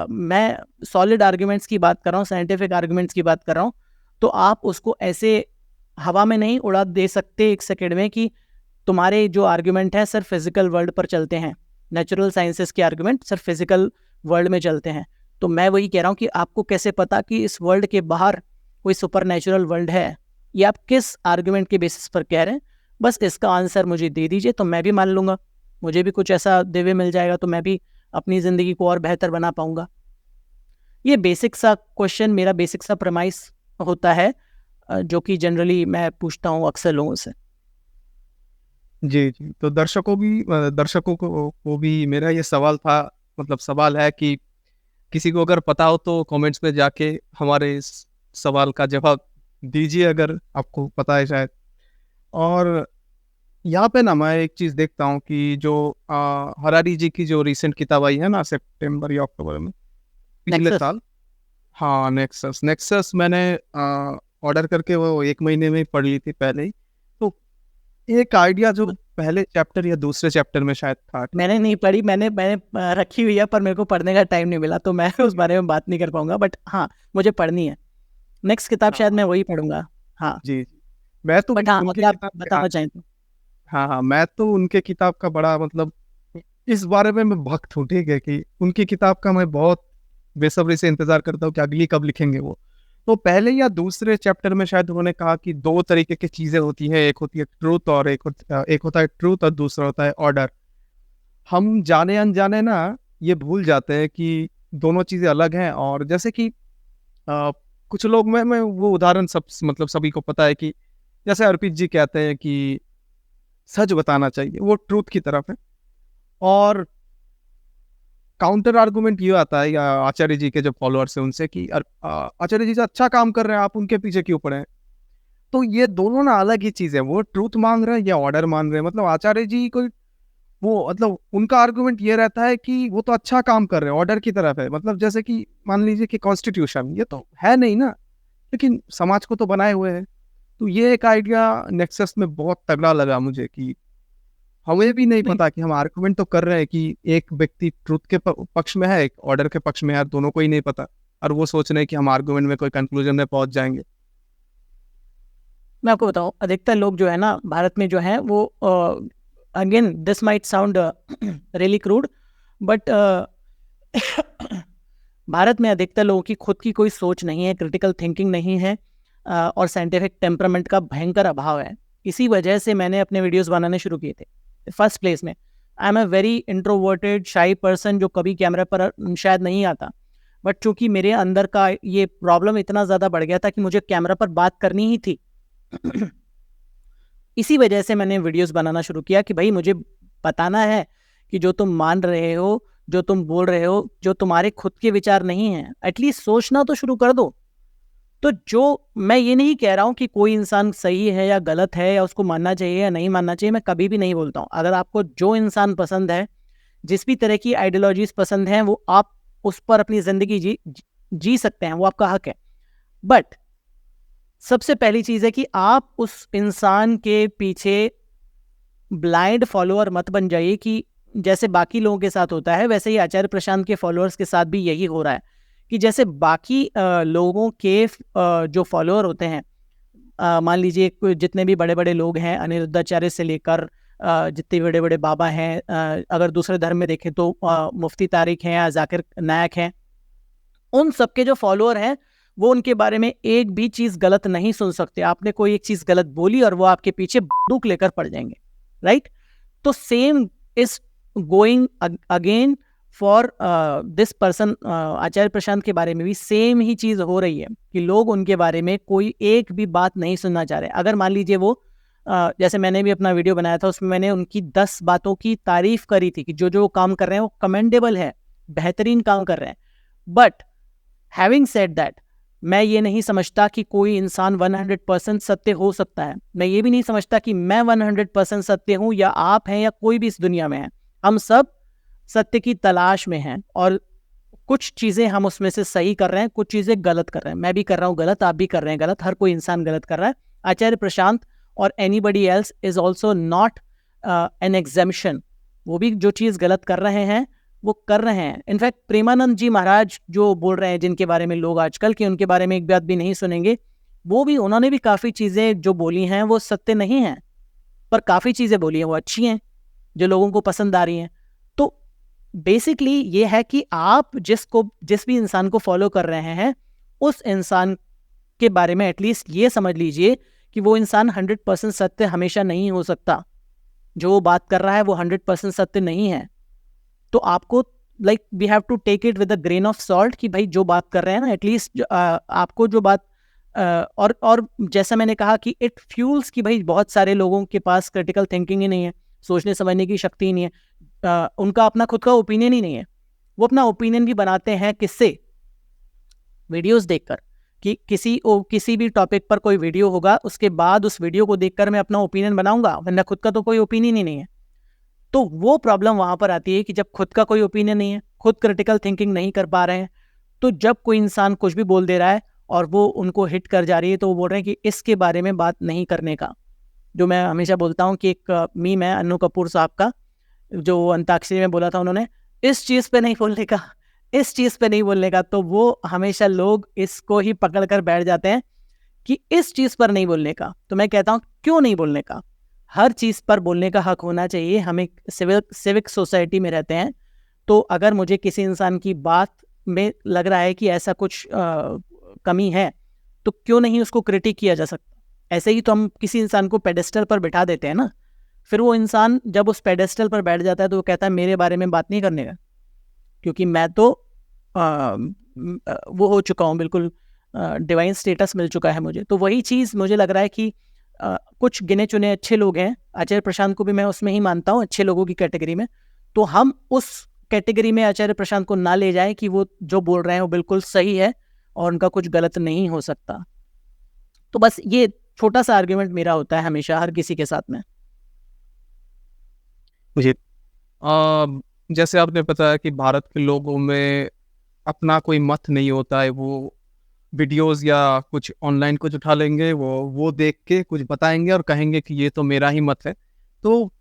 मैं सॉलिड आर्ग्यूमेंट्स की बात कर रहा हूँ, साइंटिफिक आर्ग्यूमेंट्स की बात कर रहा हूँ, तो आप उसको ऐसे हवा में नहीं उड़ा दे सकते एक सेकेंड में कि तुम्हारे जो आर्ग्यूमेंट है सिर्फ फिजिकल वर्ल्ड पर चलते हैं, नेचुरल साइंसेस के आर्ग्यूमेंट सिर्फ फिजिकल वर्ल्ड में चलते हैं। तो मैं वही कह रहा हूँ कि आपको कैसे पता कि इस वर्ल्ड के बाहर कोई सुपर नेचुरल वर्ल्ड है? ये आप किस आर्ग्यूमेंट के बेसिस पर कह रहे हैं? बस इसका आंसर मुझे दे दीजिए, तो मैं भी मान लूंगा। मुझे भी कुछ ऐसा दिव्य मिल जाएगा तो मैं भी अपनी ज़िंदगी को और बेहतर बना पाऊंगा। ये बेसिक सा क्वेश्चन, मेरा बेसिक सा प्रमाइस होता है, जो कि जनरली मैं पूछता हूँ अक्सर लोगों से। जी। तो दर्शकों को भी मेरा ये सवाल था, मतलब सवाल है कि किसी को अगर पता हो तो कमेंट्स में जाके हमारे इस सवाल का जवाब दीजिए, अगर आपको पता है शायद। और यहाँ पे ना मैं एक चीज़ देखता हूँ कि जो हरारी जी की जो रिसेंट किताब आई है ना, सितंबर या अक्टूबर में, पिछले नेक्सस। साल। हाँ, नेक्सस। नेक्सस मैंने ऑर्डर करके वो 1 महीने में ही पढ़ ली थी पहले ही। तो एक आइडिया जो पहले चैप्टर या दूसरे चैप्टर में शायद था, मैंने नहीं पढ़ी, मैंने मैंने रखी हुई है, पर मेरे को पढ़ने का टाइम नहीं मिला, तो मैं उस बारे में बात नहीं कर पाऊंगा, बट हाँ मुझे पढ़नी है। नेक्स्ट किताब शायद हाँ, मैं वही पढ़ूंगा। हाँ, जी। मैं तो बट हाँ उनकी अगर आप किताब के बताना चाहें तो। हाँ, मैं तो उनके किताब का बड़ा मतलब इस बारे में मैं भक्त हूँ, ठीक है, कि उनकी किताब का मैं बहुत बेसब्री से इंतज़ार करता हूँ कि अगली कब लिखेंगे वो। तो पहले या दूसरे चैप्टर में शायद उन्होंने कहा कि 2 तरीके की चीज़ें होती हैं, एक होती है ट्रुथ और एक होता है ट्रुथ और दूसरा होता है ऑर्डर। हम जाने-अनजाने ना ये भूल जाते हैं कि दोनों चीज़ें अलग हैं। और जैसे कि अ, कुछ लोग मैं वो उदाहरण मतलब सभी को पता है कि जैसे अर्पित जी कहते हैं कि सच बताना चाहिए, वो ट्रुथ की तरफ है। और काउंटर आर्गुमेंट ये आता है या आचार्य जी के जो फॉलोअर्स हैं उनसे कि आचार्य जी जो अच्छा काम कर रहे हैं, आप उनके पीछे क्यों पड़े हैं? तो ये दोनों ना अलग ही चीज़ है, वो ट्रुथ मान रहे हैं या ऑर्डर मान रहे हैं। मतलब आचार्य जी कोई वो मतलब उनका आर्गुमेंट ये रहता है कि वो तो अच्छा काम कर रहे हैं, ऑर्डर की तरफ है। मतलब जैसे कि मान लीजिए कि कॉन्स्टिट्यूशन ये तो है नहीं ना, लेकिन समाज को तो बनाए हुए हैं। तो ये एक आइडिया नेक्सस में बहुत तगड़ा लगा मुझे कि हमें भी नहीं नहीं, पता कि हम आर्गुमेंट तो कर रहे हैं कि एक व्यक्ति ट्रुथ के पक्ष में है, एक ऑर्डर के पक्ष में है, दोनों को ही नहीं पता। और वो सोच रहे हैं कि हम आर्गुमेंट में कोई कंक्लूजन में पहुंच जाएंगे। मैं आपको बताऊं, अधिकतर लोग जो है ना भारत में जो है वो, again this might sound really crude, but Bharat में अधिकतर लोगों की खुद की कोई सोच नहीं है, क्रिटिकल थिंकिंग नहीं है, और साइंटिफिक टेम्परामेंट का भयंकर अभाव है। इसी वजह से मैंने अपने वीडियोस बनाने शुरू किए थे फर्स्ट प्लेस में। I am a very introverted शाई पर्सन जो कभी कैमरा पर शायद नहीं आता, बट चूंकि मेरे अंदर का ये प्रॉब्लम इतना ज़्यादा बढ़ गया था कि मुझे कैमरा पर बात करनी ही थी। इसी वजह से मैंने वीडियोस बनाना शुरू किया कि भाई मुझे बताना है कि जो तुम मान रहे हो, जो तुम बोल रहे हो, जो तुम्हारे खुद के विचार नहीं हैं, एटलीस्ट सोचना तो शुरू कर दो। तो जो मैं ये नहीं कह रहा हूं कि कोई इंसान सही है या गलत है या उसको मानना चाहिए या नहीं मानना चाहिए, मैं कभी भी नहीं बोलता हूं। अगर आपको जो इंसान पसंद है, जिस भी तरह की आइडियोलॉजीज पसंद हैं, वो आप उस पर अपनी जिंदगी जी सकते हैं, वो आपका हक है। बट सबसे पहली चीज है कि आप उस इंसान के पीछे ब्लाइंड फॉलोअर मत बन जाइए कि जैसे बाकी लोगों के साथ होता है वैसे ही आचार्य प्रशांत के फॉलोअर्स के साथ भी यही हो रहा है कि जैसे बाकी लोगों के जो फॉलोअर होते हैं, मान लीजिए जितने भी बड़े बड़े लोग हैं, अनिरुद्धाचार्य से लेकर जितने बड़े बड़े बाबा हैं, अगर दूसरे धर्म में देखें तो मुफ्ती तारिक हैं या जाकिर नायक हैं, उन सबके जो फॉलोअर हैं वो उनके बारे में एक भी चीज गलत नहीं सुन सकते। आपने कोई एक चीज गलत बोली और वो आपके पीछे बंदूक लेकर पड़ जाएंगे, राइट? तो same is going again for this person. Acharya Prashant के बारे में भी सेम ही चीज हो रही है कि लोग उनके बारे में कोई एक भी बात नहीं सुनना चाह रहे। अगर मान लीजिए वो जैसे मैंने भी अपना वीडियो बनाया था, उसमें मैंने उनकी 10 बातों की तारीफ करी थी कि जो जो काम कर रहे हैं वो कमेंडेबल है, बेहतरीन काम कर रहे हैं। बट हैविंग सेड दैट, मैं ये नहीं समझता कि कोई इंसान 100% सत्य हो सकता है। मैं ये भी नहीं समझता कि मैं 100% सत्य हूं या आप हैं या कोई भी इस दुनिया में है। हम सब सत्य की तलाश में हैं और कुछ चीजें हम उसमें से सही कर रहे हैं, कुछ चीजें गलत कर रहे हैं। मैं भी कर रहा हूं गलत, आप भी कर रहे हैं गलत, हर कोई इंसान गलत कर रहा है। आचार्य प्रशांत और anybody else is also not an exemption. वो भी जो चीज गलत कर रहे हैं वो कर रहे हैं। इनफैक्ट प्रेमानंद जी महाराज जो बोल रहे हैं, जिनके बारे में लोग आजकल के उनके बारे में एक बात भी नहीं सुनेंगे, वो भी, उन्होंने भी काफ़ी चीज़ें जो बोली हैं वो सत्य नहीं हैं, पर काफ़ी चीज़ें बोली हैं वो अच्छी हैं जो लोगों को पसंद आ रही हैं। तो बेसिकली ये है कि आप जिस भी इंसान को फॉलो कर रहे हैं, उस इंसान के बारे में एटलीस्ट ये समझ लीजिए कि वो इंसान 100% सत्य हमेशा नहीं हो सकता। जो वो बात कर रहा है वो 100% सत्य नहीं है। तो आपको we have to take it with a grain of salt कि भाई जो बात कर रहे हैं ना, एटलीस्ट आपको जो बात और जैसा मैंने कहा कि इट फ्यूल्स कि भाई बहुत सारे लोगों के पास क्रिटिकल थिंकिंग ही नहीं है, सोचने समझने की शक्ति ही नहीं है, उनका अपना खुद का ओपिनियन ही नहीं है। वो अपना ओपिनियन भी बनाते हैं किससे? वीडियोस देखकर, कि किसी भी टॉपिक पर कोई वीडियो होगा, उसके बाद उस वीडियो को देखकर मैं अपना ओपिनियन बनाऊंगा, वरना खुद का तो कोई ओपिनियन ही नहीं है। तो वो प्रॉब्लम वहां पर आती है कि जब खुद का कोई ओपिनियन नहीं है, खुद क्रिटिकल थिंकिंग नहीं कर पा रहे हैं, तो जब कोई इंसान कुछ भी बोल दे रहा है और वो उनको हिट कर जा रही है, तो वो बोल रहे हैं कि इसके बारे में बात नहीं करने का। जो मैं हमेशा बोलता हूँ कि एक मीम है अन्नू कपूर साहब का, जो अंताक्षरी में बोला था उन्होंने, इस चीज़ पे नहीं बोलने का, इस चीज़ पे नहीं बोलने का। तो वो हमेशा लोग इसको ही पकड़ कर बैठ जाते हैं कि इस चीज़ पर नहीं बोलने का। तो मैं कहता हूँ क्यों नहीं बोलने का? हर चीज़ पर बोलने का हक होना चाहिए। हम एक सिविक सोसाइटी में रहते हैं, तो अगर मुझे किसी इंसान की बात में लग रहा है कि ऐसा कुछ कमी है, तो क्यों नहीं उसको क्रिटिक किया जा सकता? ऐसे ही तो हम किसी इंसान को पेडेस्टल पर बिठा देते हैं ना, फिर वो इंसान जब उस पेडेस्टल पर बैठ जाता है तो वो कहता है मेरे बारे में बात नहीं करने का, क्योंकि मैं तो वो हो चुका हूँ, बिल्कुल डिवाइन स्टेटस मिल चुका है मुझे। तो वही चीज़ मुझे लग रहा है कि कुछ गिने चुने अच्छे लोग हैं, आचार्य प्रशांत को भी मैं उसमें ही मानता हूँ, अच्छे लोगों की कैटेगरी में। तो हम उस कैटेगरी में आचार्य प्रशांत को ना ले जाएं कि वो जो बोल रहे हैं वो बिल्कुल सही है और उनका कुछ गलत नहीं हो सकता। तो बस ये छोटा सा आर्ग्यूमेंट मेरा होता है हमेशा हर किसी के साथ में। जी। जैसे आपने बताया कि भारत के लोगों में अपना कोई मत नहीं होता है, वो वीडियोस या कुछ ऑनलाइन कुछ उठा लेंगे, वो देख के कुछ बताएंगे और कहेंगे कि ये तो मेरा ही मत है। तो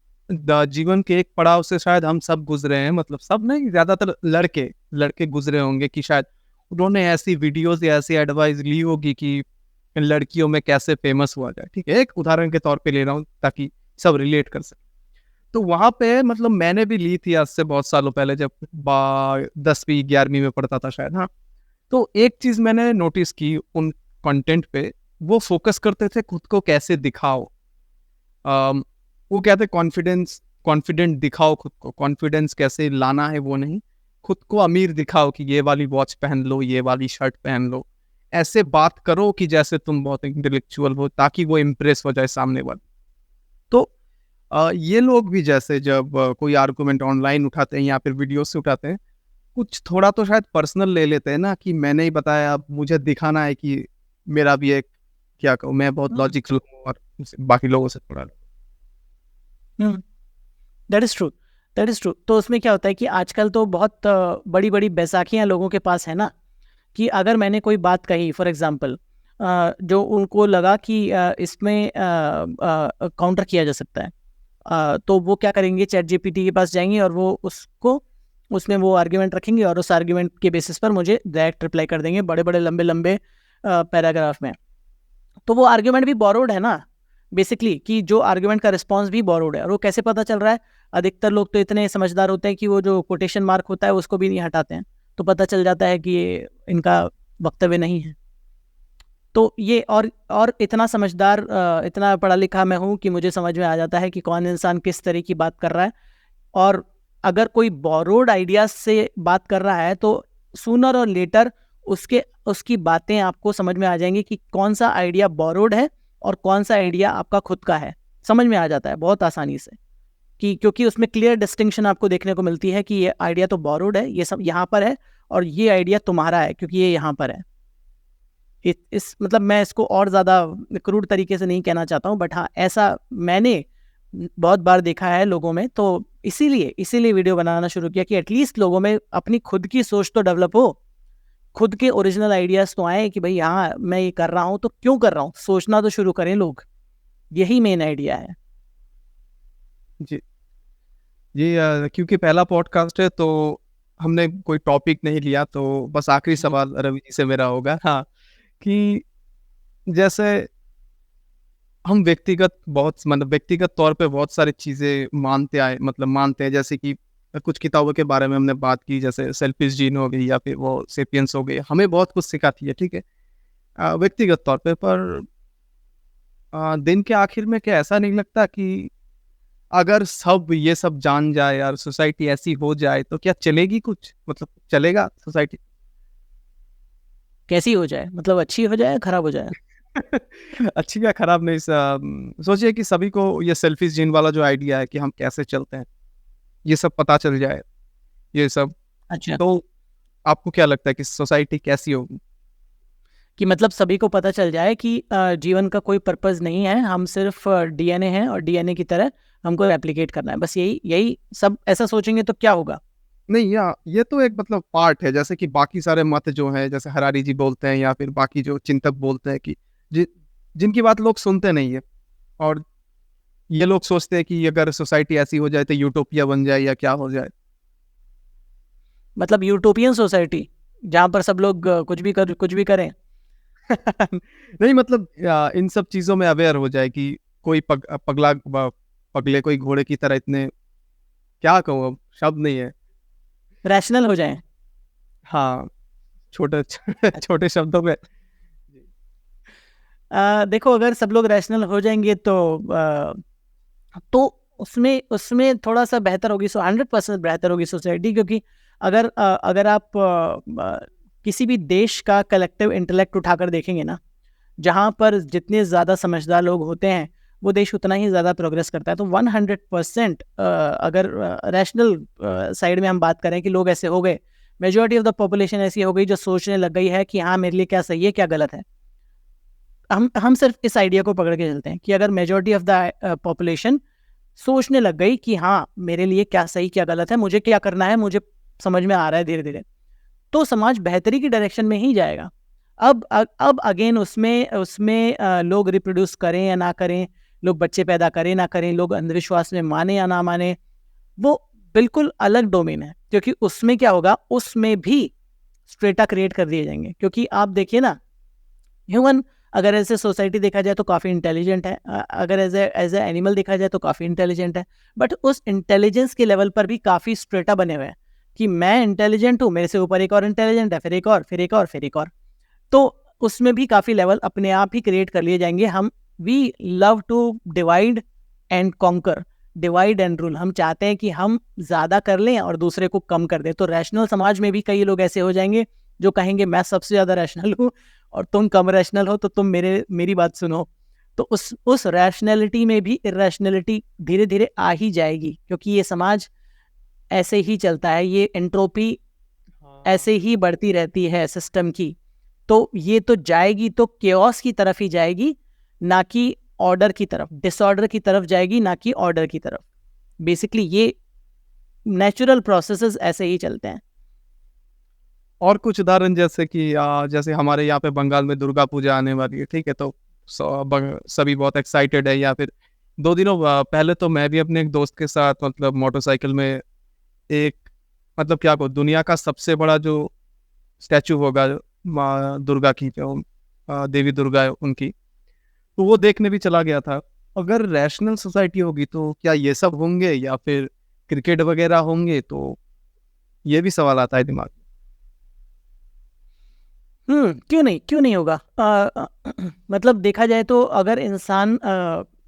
जीवन के एक पड़ाव से शायद हम सब गुजरे हैं, मतलब सब नहीं, ज़्यादातर लड़के गुजरे होंगे कि शायद उन्होंने ऐसी वीडियोस या ऐसी एडवाइस ली होगी कि लड़कियों में कैसे फेमस हुआ जाए। ठीक है, एक उदाहरण के तौर पे ले रहा हूँ ताकि सब रिलेट कर सके। तो वहाँ पे मतलब मैंने भी ली थी आज से बहुत सालों पहले, जब 10वीं 11वीं में पढ़ता था शायद। हाँ, तो एक चीज़ मैंने नोटिस की उन कंटेंट पे, वो फोकस करते थे खुद को कैसे दिखाओ। वो कहते कॉन्फिडेंट दिखाओ, खुद को कॉन्फिडेंस कैसे लाना है वो नहीं, खुद को अमीर दिखाओ कि ये वाली वॉच पहन लो, ये वाली शर्ट पहन लो, ऐसे बात करो कि जैसे तुम बहुत इंटेलेक्चुअल हो, ताकि वो इम्प्रेस हो जाए सामने वाले। तो ये लोग भी जैसे जब कोई आर्गूमेंट ऑनलाइन उठाते हैं या फिर वीडियो से उठाते हैं, कुछ थोड़ा तो शायद पर्सनल ले लेते हैं ना, कि मैंने ही बताया, अब मुझे दिखाना है कि मेरा भी एक, क्या कहूँ, मैं बहुत लॉजिकल हूँ और बाकी लोगों से थोड़ा। That is true, that is true. तो उसमें क्या होता है कि आजकल तो बहुत बड़ी बड़ी बैसाखियाँ लोगों के पास है ना, कि अगर मैंने कोई बात कही फॉर एग्जांपल, जो उनको लगा कि इसमें काउंटर किया जा सकता है, तो वो क्या करेंगे, चैट जीपीटी के पास जाएंगे और वो उसमें वो आर्ग्यूमेंट रखेंगे और उस आर्ग्यूमेंट के बेसिस पर मुझे डायरेक्ट रिप्लाई कर देंगे बड़े बड़े लंबे लंबे पैराग्राफ में। तो वो आर्ग्यूमेंट भी बोरोड है ना बेसिकली, कि जो आर्ग्यूमेंट का रिस्पॉन्स भी बोरोड है। और वो कैसे पता चल रहा है? अधिकतर लोग तो इतने समझदार होते हैं कि वो जो कोटेशन मार्क होता है उसको भी नहीं हटाते हैं, तो पता चल जाता है कि ये इनका वक्तव्य नहीं है। तो ये और इतना समझदार, इतना पढ़ा लिखा मैं हूँ कि मुझे समझ में आ जाता है कि कौन इंसान किस तरह की बात कर रहा है। और अगर कोई बोरोड आइडियाज से बात कर रहा है, तो सूनर और लेटर उसकी बातें आपको समझ में आ जाएंगी कि कौन सा आइडिया बोरोड है और कौन सा आइडिया आपका खुद का है। समझ में आ जाता है बहुत आसानी से, कि क्योंकि उसमें क्लियर डिस्टिंक्शन आपको देखने को मिलती है कि ये आइडिया तो बोरोड है, ये सब यहाँ पर है, और ये आइडिया तुम्हारा है क्योंकि ये यहाँ पर है। इस मतलब मैं इसको और ज़्यादा क्रूड तरीके से नहीं कहना चाहता हूँ, बट हाँ, ऐसा मैंने बहुत बार देखा है लोगों में। तो इसीलिए वीडियो बनाना शुरू किया कि एटलीस्ट लोगों में अपनी खुद की सोच तो डेवलप हो, खुद के ओरिजिनल आइडियाज़ तो आए कि भाई हाँ मैं ये कर रहा हूँ तो क्यों कर रहा हूँ, सोचना तो शुरू करें लोग। यही मेन आइडिया है। जी जी। क्योंकि पहला पॉडकास्ट है तो हमने कोई टॉपिक नहीं लिया, तो बस आखिरी सवाल रवि जी से मेरा होगा। हाँ, कि जैसे हम व्यक्तिगत तौर पे बहुत सारी चीज़ें मानते हैं, जैसे कि कुछ किताबों के बारे में हमने बात की, जैसे सेल्फिश जीन हो गई या फिर वो सेपियंस हो गई, हमें बहुत कुछ सिखाती है, ठीक है, व्यक्तिगत तौर पे। पर दिन के आखिर में क्या ऐसा नहीं लगता कि अगर सब ये सब जान जाए यार, सोसाइटी ऐसी हो जाए, तो क्या चलेगी कुछ, मतलब चलेगा सोसाइटी? कैसी हो जाए मतलब, अच्छी हो जाए खराब हो जाए? अच्छी या खराब नहीं, सोचिए कि सभी को ये सेल्फिश जीन वाला जो आइडिया है कि हम कैसे चलते हैं, ये सब पता चल जाए, ये सब, अच्छा, तो आपको क्या लगता है कि सोसाइटी कैसी होगी? कि मतलब सभी को पता चल जाए कि जीवन का कोई पर्पस नहीं है, हम सिर्फ डीएनए हैं और डीएनए की तरह हमको रेप्लिकेट करना है, बस यही यही सब ऐसा सोचेंगे तो क्या होगा? नहीं, या ये तो एक मतलब पार्ट है, जैसे कि बाकी सारे मत जो हैं, जैसे हरारी जी बोलते हैं या फिर बाकी जो चिंतक बोलते हैं कि जि जिनकी बात लोग सुनते नहीं है, और ये लोग सोचते हैं कि अगर सोसाइटी ऐसी हो जाए तो यूटोपिया बन जाए या क्या हो जाए। मतलब यूटोपियन सोसाइटी जहाँ पर सब लोग कुछ भी करें। नहीं मतलब इन सब चीज़ों में अवेयर हो जाए कि कोई पगले कोई घोड़े की तरह इतने, क्या कहूँ अब, शब्द नहीं है। रैशनल हो जाएं। हाँ, छोटे छोटे शब्दों में। देखो अगर सब लोग रैशनल हो जाएंगे तो उसमें उसमें थोड़ा सा बेहतर होगी, 100% बेहतर होगी सोसाइटी, क्योंकि अगर आप किसी भी देश का कलेक्टिव इंटेलेक्ट उठाकर देखेंगे ना, जहाँ पर जितने ज़्यादा समझदार लोग होते हैं वो देश उतना ही ज़्यादा प्रोग्रेस करता है। तो 100% अगर रैशनल साइड में हम बात करें कि लोग ऐसे हो गए, मेजॉरिटी ऑफ द पॉपुलेशन ऐसी हो गई जो सोचने लग गई है कि हाँ मेरे लिए क्या सही है क्या गलत है। हम सिर्फ इस आइडिया को पकड़ के चलते हैं कि अगर मेजॉरिटी ऑफ द पॉपुलेशन सोचने लग गई कि हाँ मेरे लिए क्या सही क्या गलत है, मुझे क्या करना है, मुझे समझ में आ रहा है धीरे धीरे, तो समाज बेहतरी की डायरेक्शन में ही जाएगा। अब अगेन उसमें उसमें लोग रिप्रोड्यूस करें या ना करें, लोग बच्चे पैदा करें ना करें, लोग अंधविश्वास में माने या ना माने, वो बिल्कुल अलग डोमेन है, क्योंकि उसमें क्या होगा, उसमें भी स्ट्रेटा क्रिएट कर दिए जाएंगे। क्योंकि आप देखिए ना, ह्यूमन अगर एज ए सोसाइटी देखा जाए तो काफ़ी इंटेलिजेंट है, अगर एज ए एनिमल देखा जाए तो काफ़ी इंटेलिजेंट है, बट उस इंटेलिजेंस के लेवल पर भी काफ़ी स्ट्रेटा बने हुए हैं कि मैं इंटेलिजेंट हूँ, मेरे से ऊपर एक और इंटेलिजेंट है, फिर एक और फिर एक और फिर एक और। तो उसमें भी काफ़ी लेवल अपने आप ही क्रिएट कर लिए जाएंगे। हम we love to divide and conquer, divide and rule. हम चाहते हैं कि हम ज़्यादा कर लें और दूसरे को कम कर दें। तो रैशनल समाज में भी कई लोग ऐसे हो जाएंगे जो कहेंगे मैं सबसे ज़्यादा रैशनल हूँ और तुम कम रैशनल हो, तो तुम मेरी बात सुनो। तो उस रैशनैलिटी में भी इरैशनैलिटी धीरे धीरे आ ही जाएगी, क्योंकि ये समाज ऐसे ही चलता है, ये एंट्रोपी ऐसे ही बढ़ती रहती है सिस्टम की। तो ये तो जाएगी तो केओस की तरफ ही जाएगी, ना कि ऑर्डर की तरफ, डिसऑर्डर की तरफ जाएगी, ना कि ऑर्डर की तरफ। बेसिकली ये नेचुरल प्रोसेसेस ऐसे ही चलते हैं। और कुछ उदाहरण, जैसे कि जैसे हमारे यहाँ पे बंगाल में दुर्गा पूजा आने वाली है, ठीक है, तो सभी बहुत एक्साइटेड है, या फिर 2 दिनों पहले तो मैं भी अपने एक दोस्त के साथ मतलब मोटरसाइकिल में एक, मतलब क्या कहूँ, दुनिया का सबसे बड़ा जो स्टैचू होगा माँ दुर्गा की, जो देवी दुर्गा है उनकी, तो वो देखने भी चला गया था। अगर रैशनल सोसाइटी होगी तो क्या ये सब होंगे या फिर क्रिकेट वगैरह होंगे, तो ये भी सवाल आता है दिमाग क्यों नहीं होगा। मतलब देखा जाए तो अगर इंसान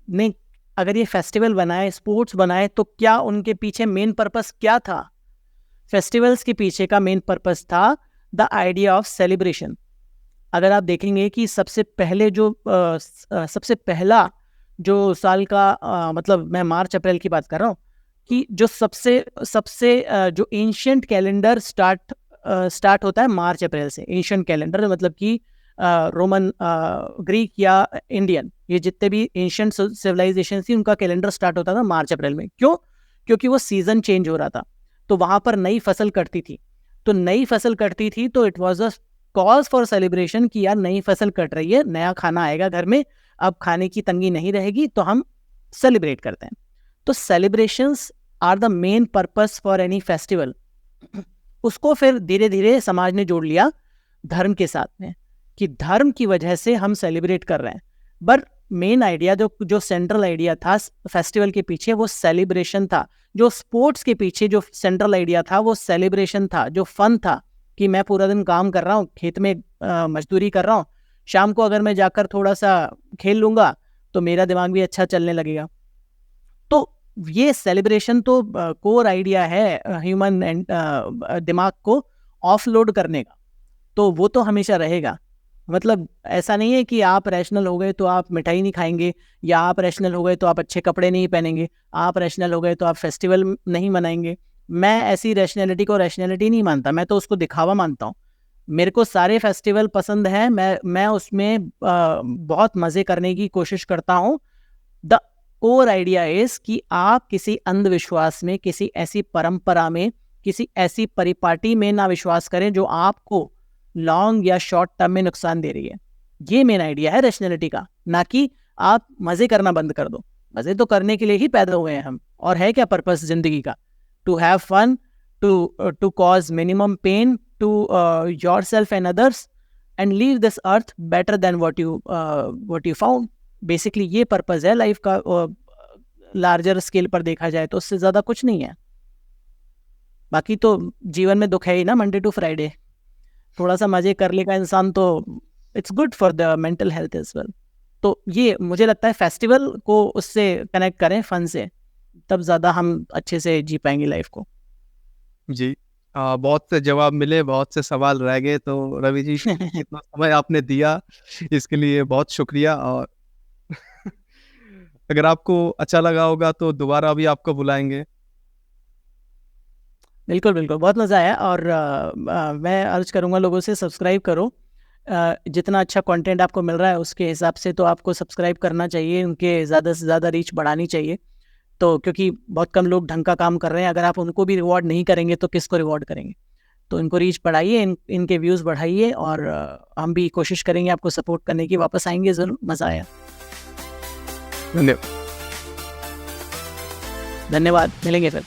ने अगर ये फेस्टिवल बनाए, स्पोर्ट्स बनाए, तो क्या उनके पीछे मेन पर्पस क्या था? फेस्टिवल्स के पीछे का मेन पर्पस था द आइडिया ऑफ सेलिब्रेशन। अगर आप देखेंगे कि सबसे पहला जो साल का मतलब मैं मार्च अप्रैल की बात कर रहा हूँ, कि जो सबसे सबसे जो एंशियंट कैलेंडर स्टार्ट होता है मार्च अप्रैल से। एंशियंट कैलेंडर मतलब कि रोमन, ग्रीक या इंडियन, ये जितने भी एंशियंट सिविलाइजेशन थी उनका कैलेंडर स्टार्ट होता था मार्च अप्रैल में। क्यों? क्योंकि वो सीजन चेंज हो रहा था, तो वहां पर नई फसल कटती थी। तो नई फसल कटती थी तो it was a cause for celebration कि यार नई फसल कट रही है, नया खाना आएगा घर में, अब खाने की तंगी नहीं रहेगी, तो हम सेलिब्रेट करते हैं। तो celebrations are the main purpose for any festival. उसको फिर धीरे धीरे समाज ने जोड़ लिया धर्म के साथ में, कि धर्म की वजह से हम सेलिब्रेट कर रहे हैं। बट मेन आइडिया जो सेंट्रल आइडिया था फेस्टिवल के पीछे, वो सेलिब्रेशन था। जो स्पोर्ट्स के पीछे जो सेंट्रल आइडिया था वो सेलिब्रेशन था, जो फन था, कि मैं पूरा दिन काम कर रहा हूँ, खेत में मजदूरी कर रहा हूँ, शाम को अगर मैं जाकर थोड़ा सा खेल लूंगा तो मेरा दिमाग भी अच्छा चलने लगेगा। तो ये सेलिब्रेशन तो कोर आइडिया है ह्यूमन दिमाग को ऑफलोड करने का, तो वो तो हमेशा रहेगा। मतलब ऐसा नहीं है कि आप रैशनल हो गए तो आप मिठाई नहीं खाएंगे, या आप रैशनल हो गए तो आप अच्छे कपड़े नहीं पहनेंगे, आप रैशनल हो गए तो आप फेस्टिवल नहीं मनाएंगे। मैं ऐसी रैशनैलिटी को रैशनैलिटी नहीं मानता, मैं तो उसको दिखावा मानता हूँ। मेरे को सारे फेस्टिवल पसंद हैं, मैं उसमें बहुत मज़े करने की कोशिश करता हूँ। द कोर आइडिया इज कि आप किसी अंधविश्वास में, किसी ऐसी परंपरा में, किसी ऐसी परिपाटी में ना विश्वास करें जो आपको लॉन्ग या शॉर्ट टर्म में नुकसान दे रही है। ये मेन आइडिया है रैशनैलिटी का, ना कि आप मजे करना बंद कर दो। मजे तो करने के लिए ही पैदा हुए हैं हम, और है क्या पर्पस जिंदगी का? To have fun, to cause minimum pain to yourself and others, and leave this earth better than what you found. Basically ये पर्पस है लाइफ का, लार्जर स्केल पर देखा जाए तो उससे ज्यादा कुछ नहीं है। बाकी तो जीवन में दुख है ही ना, मंडे टू फ्राइडे। थोड़ा सा मजे कर लेगा इंसान तो it's good for the mental health as well. तो ये मुझे लगता है फेस्टिवल को उससे कनेक्ट करें, फन से, तब ज़्यादा हम अच्छे से जी पाएंगे लाइफ को। जी, बहुत से जवाब मिले, बहुत से सवाल रह गए, तो रवि जी इतना समय आपने दिया इसके लिए बहुत शुक्रिया। और अगर आपको अच्छा लगा होगा तो दोबारा भी आपको बुलाएंगे। बिल्कुल बिल्कुल, बहुत मज़ा आया। और मैं अर्ज करूँगा लोगों से सब्सक्राइब करो। जितना अच्छा कंटेंट आपको मिल रहा है उसके हिसाब से तो आपको सब्सक्राइब करना चाहिए, उनके ज़्यादा से ज़्यादा रीच बढ़ानी चाहिए। तो क्योंकि बहुत कम लोग ढंग का काम कर रहे हैं, अगर आप उनको भी रिवॉर्ड नहीं करेंगे तो किसको रिवॉर्ड करेंगे? तो इनको रीच बढ़ाइए, इनके व्यूज़ बढ़ाइए, और हम भी कोशिश करेंगे आपको सपोर्ट करने की। वापस आएंगे ज़रूर, मज़ा आया। धन्यवाद। धन्यवाद, मिलेंगे फिर।